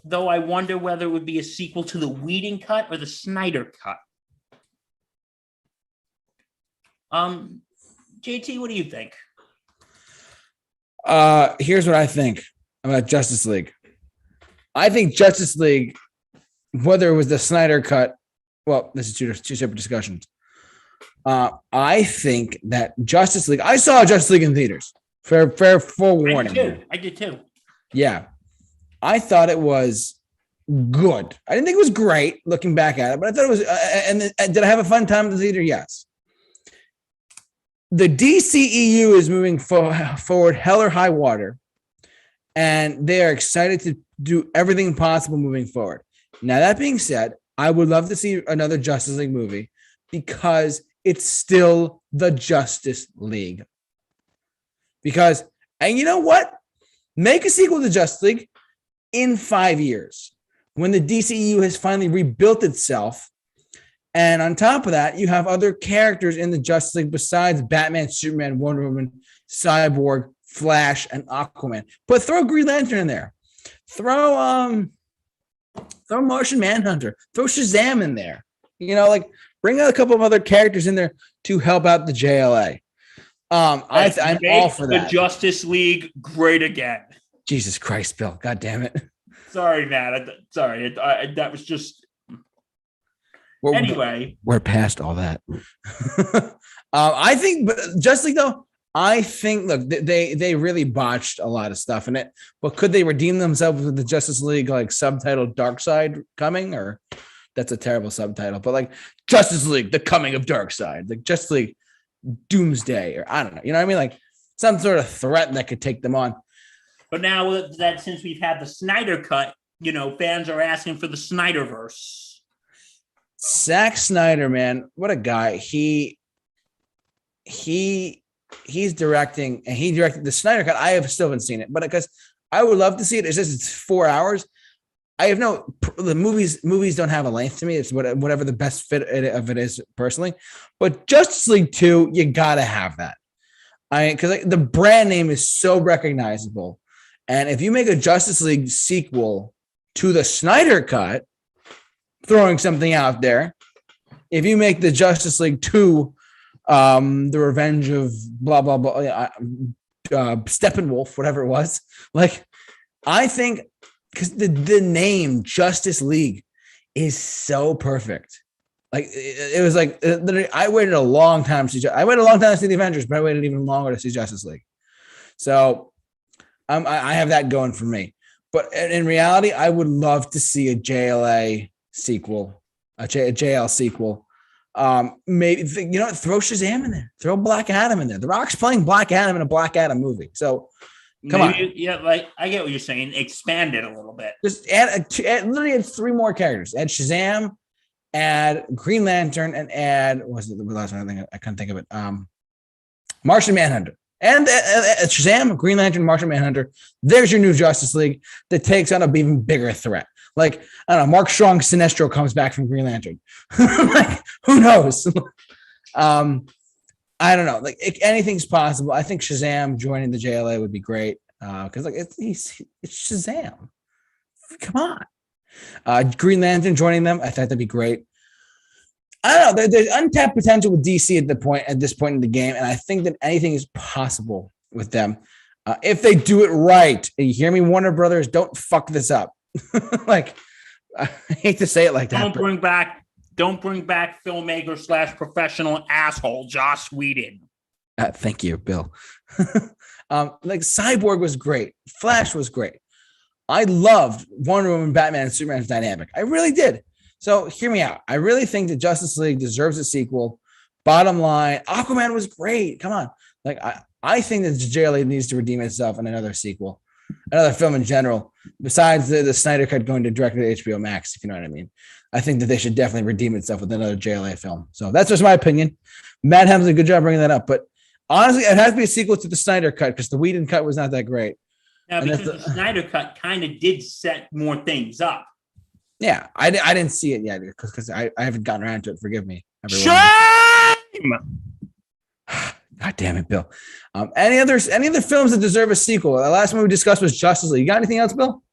though I wonder whether it would be a sequel to the Whedon cut or the Snyder cut. JT, what do you think? Here's what I think about Justice League. I think Justice League, whether it was the Snyder cut, well, this is two separate discussions. I think that Justice League, I saw Justice League in theaters. Fair forewarning. I did too. Yeah. I thought it was good. I didn't think it was great looking back at it, but I thought it was, did I have a fun time in the theater? Yes. The DCEU is moving forward hell or high water, and they are excited to do everything possible moving forward. Now, that being said, I would love to see another Justice League movie because it's still the Justice League. Because, and you know what? Make a sequel to Justice League in 5 years when the DCEU has finally rebuilt itself. And on top of that, you have other characters in the Justice League besides Batman, Superman, Wonder Woman, Cyborg, Flash, and Aquaman. But throw Green Lantern in there. Throw Martian Manhunter. Throw Shazam in there. You know, like bring out a couple of other characters in there to help out the JLA. I'm all for that. The Justice League great again. Jesus Christ, Bill. God damn it. Sorry, Matt. That was just. Anyway, we're past all that. I think, but Justice League though, I think look, they really botched a lot of stuff in it. But could they redeem themselves with the Justice League like subtitle Darkseid coming? Or that's a terrible subtitle, but like Justice League, the coming of Darkseid, like Justice League Doomsday, or I don't know. You know what I mean? Like some sort of threat that could take them on. But now that since we've had the Snyder cut, you know, fans are asking for the Snyderverse. Zack Snyder, man, what a guy. He's directing, and he directed the Snyder cut. I have still haven't seen it, but because I would love to see it. It's just it's 4 hours. I have the movies don't have a length to me. It's whatever the best fit of it is personally. But Justice League 2, you gotta have that. Because the brand name is so recognizable. And if you make a Justice League sequel to the Snyder cut, throwing something out there, if you make the Justice League 2, the Revenge of blah, blah, blah, Steppenwolf, whatever it was, like, I think because the name Justice League is so perfect. Like, it was like, I waited a long time to see, the Avengers, but I waited even longer to see Justice League. So I have that going for me. But in reality, I would love to see a JLA sequel, a JL sequel. Maybe, you know, throw Shazam in there, throw Black Adam in there. The Rock's playing Black Adam in a Black Adam movie. So come on. Yeah, like I get what you're saying. Expand it a little bit. Just literally add 3 more characters. Add Shazam, add Green Lantern, and add, what was it the last one? I couldn't think of it. Martian Manhunter. And Shazam, Green Lantern, Martian Manhunter. There's your new Justice League that takes on an even bigger threat. Like, I don't know, Mark Strong Sinestro comes back from Green Lantern. Like, who knows? I don't know. Like, anything's possible. I think Shazam joining the JLA would be great. Because like it's Shazam. Come on. Green Lantern joining them, I thought that'd be great. I don't know. There's untapped potential with DC at this point in the game, and I think that anything is possible with them if they do it right. You hear me, Warner Brothers? Don't fuck this up. Like, I hate to say it like that. Don't bring back filmmaker / professional asshole Joss Whedon. Thank you, Bill. Like Cyborg was great. Flash was great. I loved Wonder Woman, Batman, and Superman's dynamic. I really did. So hear me out. I really think that Justice League deserves a sequel. Bottom line, Aquaman was great. Come on. Like, I think that JLA needs to redeem itself in another sequel, another film in general, besides the Snyder cut going to directly to HBO Max, if you know what I mean. I think that they should definitely redeem itself with another JLA film. So that's just my opinion. Matt Helms did a good job bringing that up. But honestly, it has to be a sequel to the Snyder cut because the Whedon cut was not that great. Now, because the Snyder cut kind of did set more things up. Yeah, I didn't see it yet because I haven't gotten around to it. Forgive me, everyone. Shame! God damn it, Bill. Any other films that deserve a sequel? The last one we discussed was Justice League. You got anything else, Bill?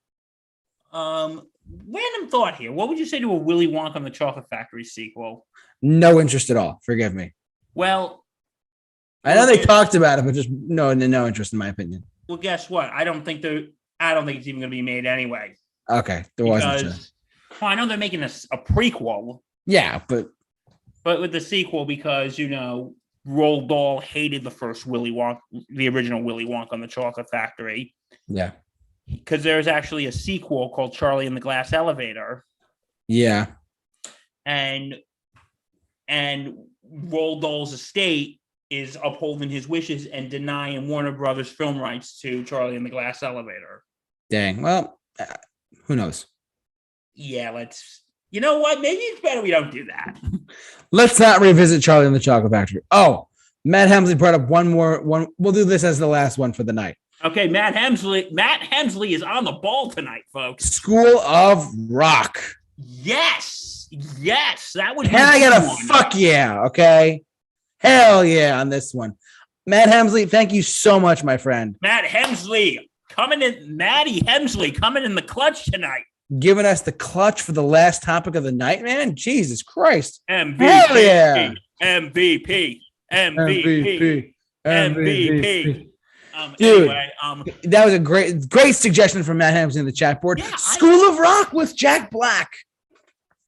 Random thought here. What would you say to a Willy Wonka and the Chocolate Factory sequel? No interest at all. Forgive me. Well, I know they talked about it, but just no interest in my opinion. Well, guess what? I don't think it's even going to be made anyway. Okay, there wasn't. Well, I know they're making a prequel. Yeah, but with the sequel, because Roald Dahl hated the first Willy Wonka, the original Willy Wonka and the Chocolate Factory. Yeah, because there's actually a sequel called Charlie and the Glass Elevator. Yeah, and Roald Dahl's estate is upholding his wishes and denying Warner Brothers film rights to Charlie and the Glass Elevator. Dang. Well, who knows? Yeah, You know what? Maybe it's better we don't do that. Let's not revisit Charlie and the Chocolate Factory. Oh, Matt Hemsley brought up one more. We'll do this as the last one for the night. Okay, Matt Hemsley is on the ball tonight, folks. School of Rock. Yes, that would. Can I get a fuck yeah? Okay, hell yeah on this one. Matt Hemsley, thank you so much, my friend. Matt Hemsley coming in. Matty Hemsley coming in the clutch tonight. Giving us the clutch for the last topic of the night, man. Jesus Christ. MVP. Hell yeah. MVP. Dude, anyway, that was a great suggestion from Matt Hemsley in the chat board. Yeah, School of Rock with Jack Black.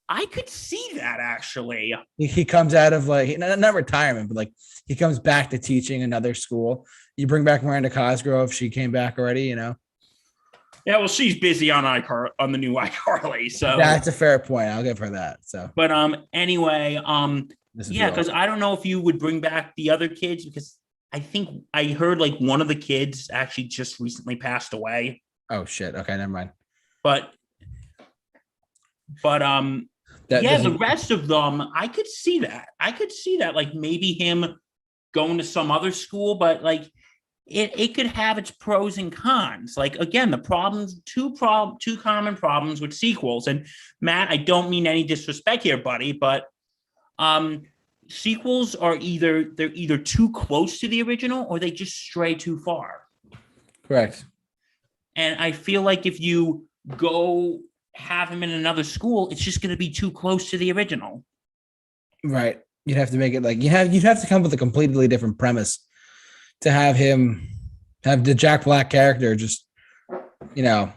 I could see that actually. He comes out of like not retirement, but like he comes back to teaching another school. You bring back Miranda Cosgrove. She came back already, you know. Yeah, well, she's busy on the new iCarly, so that's a fair point. I'll give her that. So, but anyway, yeah, because I don't know if you would bring back the other kids because I think I heard like one of the kids actually just recently passed away. Oh shit! Okay, never mind. But the rest of them, I could see that. Like maybe him going to some other school, but like. It could have its pros and cons. Like again, the problems, two common problems with sequels. And Matt, I don't mean any disrespect here, buddy, but sequels are either too close to the original or they just stray too far. Correct. And I feel like if you go have him in another school, it's just going to be too close to the original. Right. You'd have to make it like you'd have to come up with a completely different premise. To have the Jack Black character just, you know,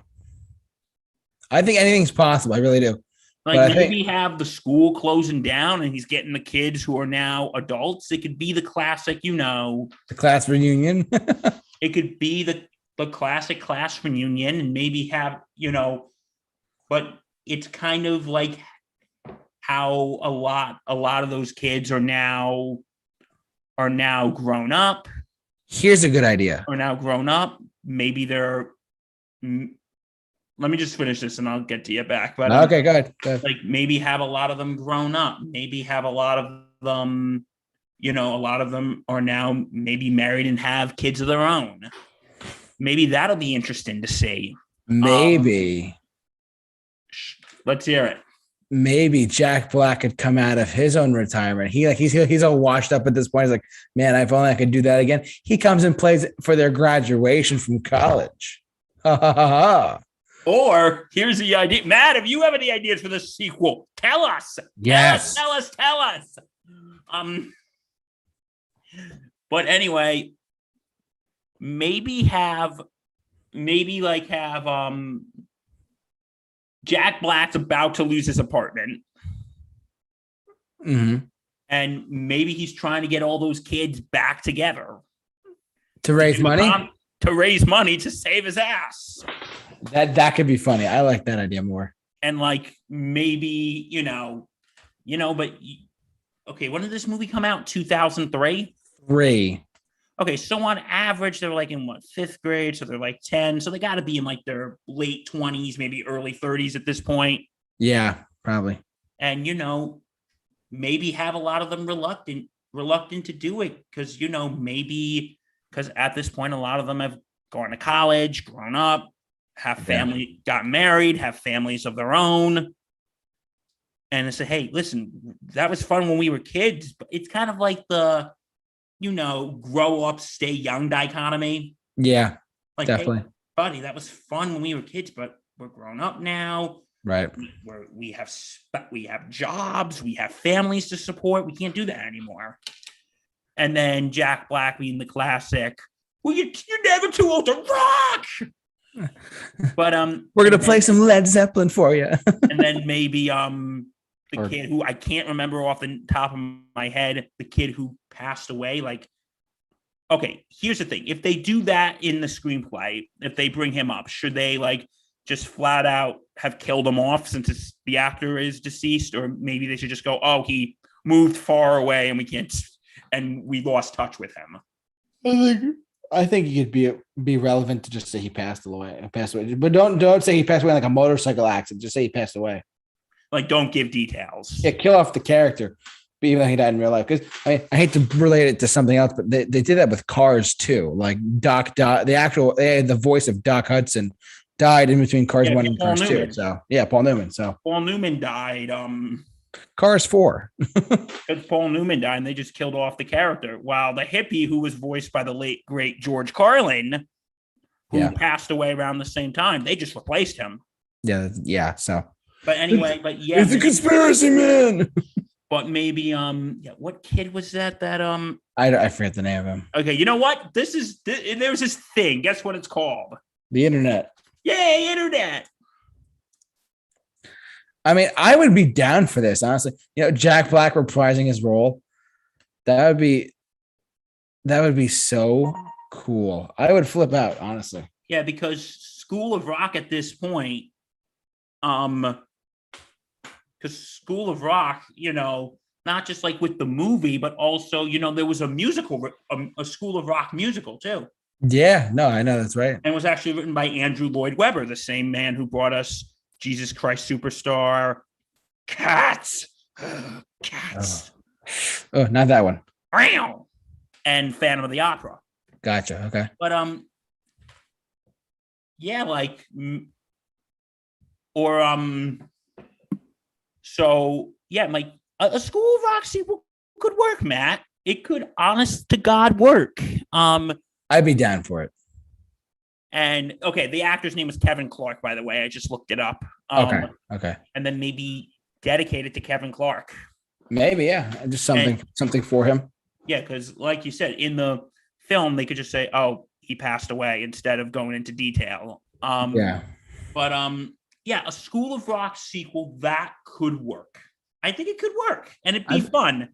I think anything's possible. I really do. Like maybe have the school closing down and he's getting the kids who are now adults. It could be the classic, you know. The class reunion. It could be the classic class reunion and maybe have, you know, but it's kind of like how a lot of those kids are now grown up. Here's a good idea. Are now grown up. Maybe they're. Let me just finish this, and I'll get to you back. But okay, go ahead. Like maybe have a lot of them grown up. Maybe have a lot of them. You know, a lot of them are now maybe married and have kids of their own. Maybe that'll be interesting to see. Maybe. Let's hear it. Maybe Jack Black could come out of his own retirement. He's all washed up at this point. He's like, man, if only I could do that again. He comes and plays for their graduation from college. Or here's the idea. Matt, if you have any ideas for the sequel, tell us. Yes. Tell us. But anyway, maybe have Jack Black's about to lose his apartment. Mm-hmm. And maybe he's trying to get all those kids back together. To raise money? To raise money to save his ass. That could be funny. I like that idea more. And like maybe, you know, but okay, when did this movie come out? 2003? 3. Okay, so on average, they're like in what, 5th grade? So they're like 10. So they got to be in like their late 20s, maybe early 30s at this point. Yeah, probably. And, you know, maybe have a lot of them reluctant to do it because, you know, maybe because at this point, a lot of them have gone to college, grown up, have family, got married, have families of their own. And they say, hey, listen, that was fun when we were kids, but it's kind of like the, you know, grow up, stay young dichotomy. Yeah, like, definitely. Hey, buddy, that was fun when we were kids, but we're grown up now. Right. We have jobs, we have families to support. We can't do that anymore. And then Jack Black being the classic, well, you're never too old to rock. But we're gonna play some Led Zeppelin for you. And then maybe the kid who I can't remember off the top of my head, the kid who passed away. Like, okay, here's the thing: if they do that in the screenplay, if they bring him up, should they like just flat out have killed him off since the actor is deceased, or maybe they should just go, oh, he moved far away and we lost touch with him. I think it could be relevant to just say he passed away, but don't say he passed away in like a motorcycle accident. Just say he passed away. Like, don't give details. Yeah, kill off the character, but even though he died in real life. Because I hate to relate it to something else, but they did that with Cars too. Like the voice of Doc Hudson died in between Cars 1 and Paul Cars Newman. 2. So yeah, Paul Newman. So Paul Newman died. Cars 4. Because Paul Newman died, and they just killed off the character. While the hippie, who was voiced by the late great George Carlin, who passed away around the same time, they just replaced him. Yeah. So, but anyway, it's a conspiracy, man. But maybe what kid was that? I forget the name of him. Okay, you know what? There's this thing. Guess what it's called? The internet. Yay, internet. I mean, I would be down for this, honestly. Jack Black reprising his role. That would be so cool. I would flip out, honestly. Yeah, because School of Rock at this point, because School of Rock, not just like with the movie, but also, there was a musical, a School of Rock musical too. Yeah, no, I know that's right. And it was actually written by Andrew Lloyd Webber, the same man who brought us Jesus Christ Superstar, Cats. Oh, not that one. And Phantom of the Opera. Gotcha. Okay. But yeah, so yeah, like a School of Rock sequel could work, Matt. It could, honest to God, work. I'd be down for it. And okay, the actor's name was Kevin Clark, by the way. I just looked it up. Okay. And then maybe dedicated to Kevin Clark. Maybe, yeah. Just something for him. Yeah, because like you said, in the film, they could just say, "Oh, he passed away," instead of going into detail. Yeah. But yeah, a School of Rock sequel that could work. I think it could work, and it'd be fun.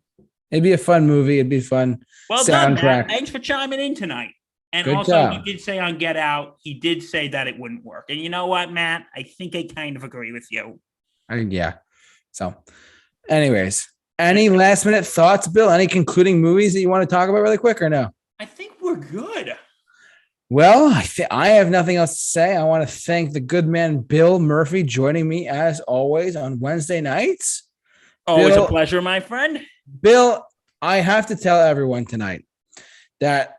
It'd be a fun movie. It'd be fun. Well soundtrack. Done, Matt. Thanks for chiming in tonight. And Good also, job. He did say on Get Out, he did say that it wouldn't work. And you know what, Matt? I think I kind of agree with you. Yeah. So, anyways, any last minute thoughts, Bill? Any concluding movies that you want to talk about really quick or no? I think we're good. Well, I have nothing else to say. I want to thank the good man, Bill Murphy, joining me as always on Wednesday nights. Always a pleasure, my friend. Bill, I have to tell everyone tonight that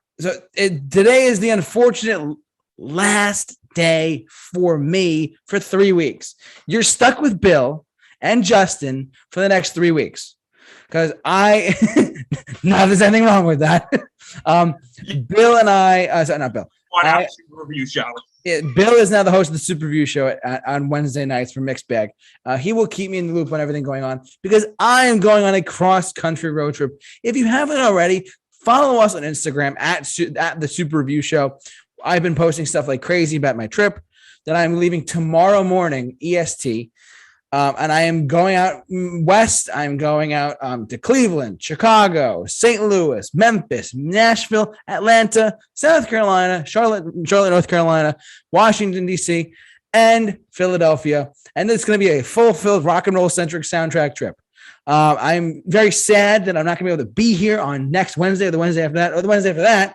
today is the unfortunate last day for me for 3 weeks. You're stuck with Bill and Justin for the next 3 weeks because not there's anything wrong with that. Bill and not Bill. Super Review Show. Bill is now the host of the Super Review Show on Wednesday nights for Mixed Bag. He will keep me in the loop on everything going on because I am going on a cross-country road trip. If you haven't already, follow us on Instagram at the Super Review Show. I've been posting stuff like crazy about my trip that I'm leaving tomorrow morning, EST. And I am going out west. I'm going out to Cleveland, Chicago, St. Louis, Memphis, Nashville, Atlanta, South Carolina, Charlotte, North Carolina, Washington, D.C., and Philadelphia. And it's going to be a fulfilled rock and roll centric soundtrack trip. I'm very sad that I'm not going to be able to be here on next Wednesday or the Wednesday after that or the Wednesday after that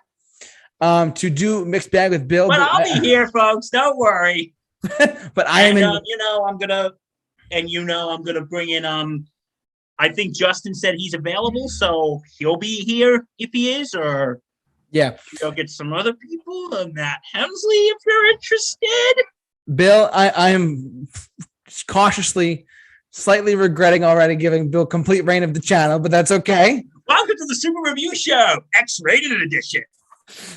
to do Mixed Bag with Bill. But I'll be here, folks. Don't worry. But I am I'm going to bring in, I think Justin said he's available, so he'll be here if he is, or go get some other people, Matt Hemsley, if you're interested. Bill, I am cautiously, slightly regretting already giving Bill complete reign of the channel, but that's okay. Welcome to the Super Review Show, X-rated edition.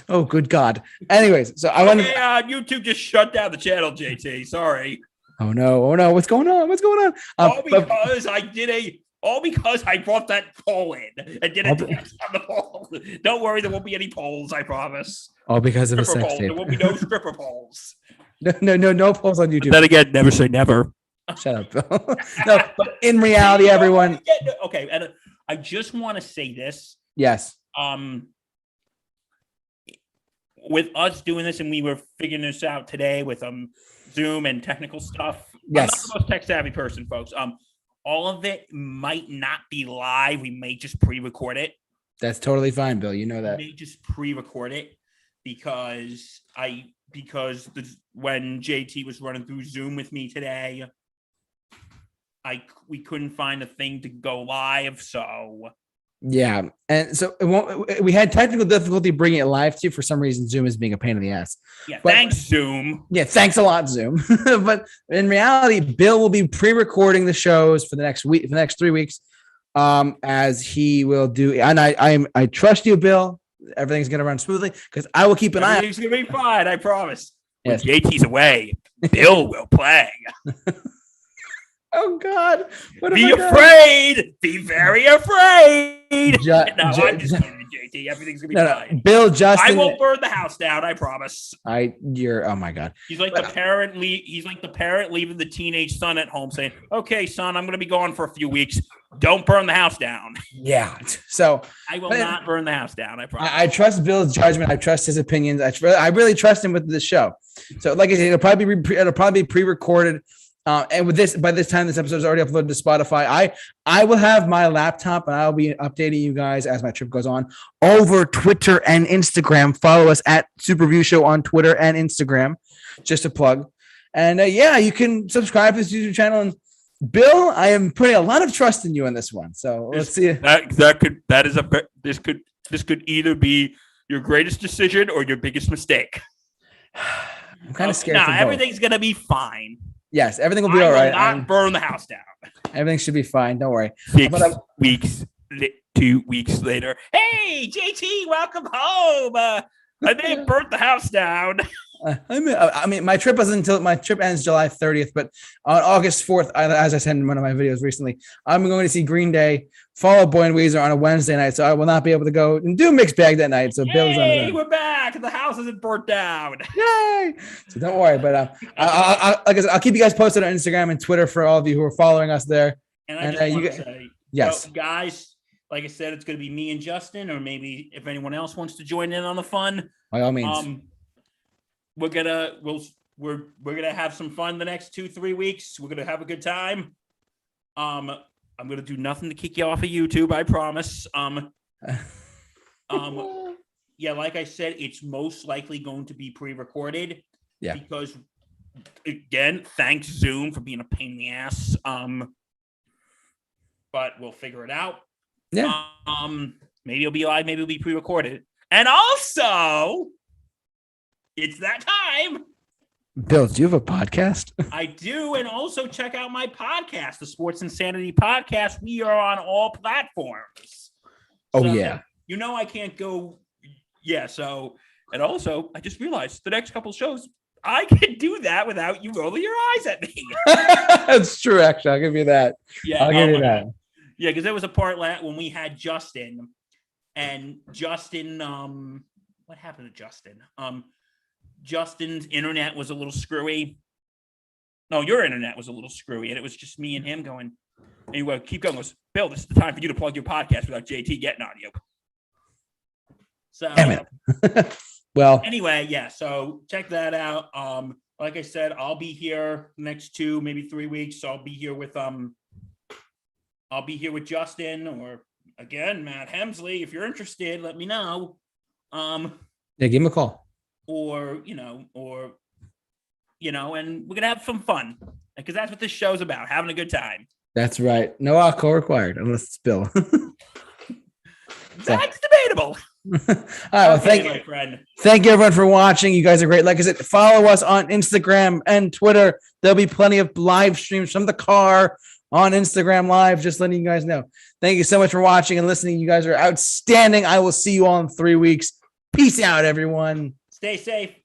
Oh, good God. Anyways, so I want to. YouTube just shut down the channel, JT. Sorry. Oh no! What's going on? All because I brought that poll in and did a test on the poll. Don't worry, there won't be any polls. I promise. All because of a sex tape. There won't be no stripper polls. No polls on YouTube. But then again, never say never. Shut up, Bill. No, but in reality, everyone. Okay, and I just want to say this. Yes. With us doing this, and we were figuring this out today with Zoom and technical stuff. Yes. I'm not the most tech savvy person, folks. All of it might not be live. We may just pre-record it. That's totally fine, Bill. You know that. We may just pre-record it because when JT was running through Zoom with me today, we couldn't find a thing to go live, so Yeah, and so we had technical difficulty bringing it live to you. For some reason, Zoom is being a pain in the ass. yeah. But, thanks, Zoom. Yeah, thanks a lot, Zoom. But in reality, Bill will be pre-recording the shows for the next week, for the next 3 weeks, as he will do. And I trust you, Bill. Everything's gonna run smoothly because I will keep an eye. Everything's gonna be fine. I promise. Yes. When JT's away, Bill will play. Oh God! Be afraid. Be very afraid. Ju- no, ju- I'm just kidding, JT. Everything's gonna be fine. Bill, Justin. I won't burn the house down. I promise. You're. Oh my God. He's like the parent. He's like the parent leaving the teenage son at home, saying, "Okay, son, I'm gonna be gone for a few weeks. Don't burn the house down." Yeah. So I will not burn the house down. I promise. I trust Bill's judgment. I trust his opinions. I really trust him with this show. So, like I said, it'll probably be pre-recorded. And with this, by this time, this episode is already uploaded to Spotify. I will have my laptop and I'll be updating you guys as my trip goes on over Twitter and Instagram. Follow us at Super Review Show on Twitter and Instagram, just a plug. And yeah, you can subscribe to this YouTube channel. And Bill, I am putting a lot of trust in you on this one. So let's see. This could either be your greatest decision or your biggest mistake. I'm kind of scared. No, everything's gonna be fine. Yes, everything will be all right. Not burn the house down. Everything should be fine. Don't worry. 2 weeks later. Hey, JT, welcome home. I may have burnt the house down. I mean, my trip ends July 30th, but on August 4th, as I said in one of my videos recently, I'm going to see Green Day, Fall Out Boy and Weezer on a Wednesday night, so I will not be able to go and do Mixed Bag that night. So Bill's on Hey, we're back. The house isn't burnt down. Yay! So don't worry, but I'll keep you guys posted on Instagram and Twitter for all of you who are following us there. And I just want to say, yes, guys, like I said, it's going to be me and Justin, or maybe if anyone else wants to join in on the fun, by all means. We're gonna have some fun the next 2-3 weeks. We're gonna have a good time. I'm gonna do nothing to kick you off of YouTube, I promise. Yeah, like I said, it's most likely going to be pre-recorded. Yeah. Because again, thanks Zoom for being a pain in the ass. But we'll figure it out. Yeah. Maybe it'll be live, maybe it'll be pre-recorded. And also, it's that time. Bill, do you have a podcast? I do. And also check out my podcast, the Sports Insanity Podcast. We are on all platforms. Oh, yeah. You know, I can't go. Yeah. So, and also, I just realized the next couple shows, I can do that without you rolling your eyes at me. That's true, actually. I'll give you that. Yeah. I'll give you that. Yeah. Because there was a part when we had Justin. And Justin, what happened to Justin? Justin's internet was a little screwy. No, your internet was a little screwy, and it was just me and him going. Anyway, keep going. Goes, Bill, this is the time for you to plug your podcast without JT getting on you. So, damn it. Well, anyway, yeah. So check that out. Like I said, I'll be here next 2, maybe 3 weeks. So I'll be here with Justin, or again, Matt Hemsley. If you're interested, let me know. Yeah, give him a call. And we're gonna have some fun because that's what this show's about, having a good time. That's right. No alcohol required unless it's Bill. That's debatable. All right. Well, thank you everyone for watching. You guys are great. Like I said, follow us on Instagram and Twitter. There'll be plenty of live streams from the car on Instagram Live, just letting you guys know. Thank you so much for watching and listening. You guys are outstanding. I will see you all in 3 weeks. Peace out, everyone. Stay safe.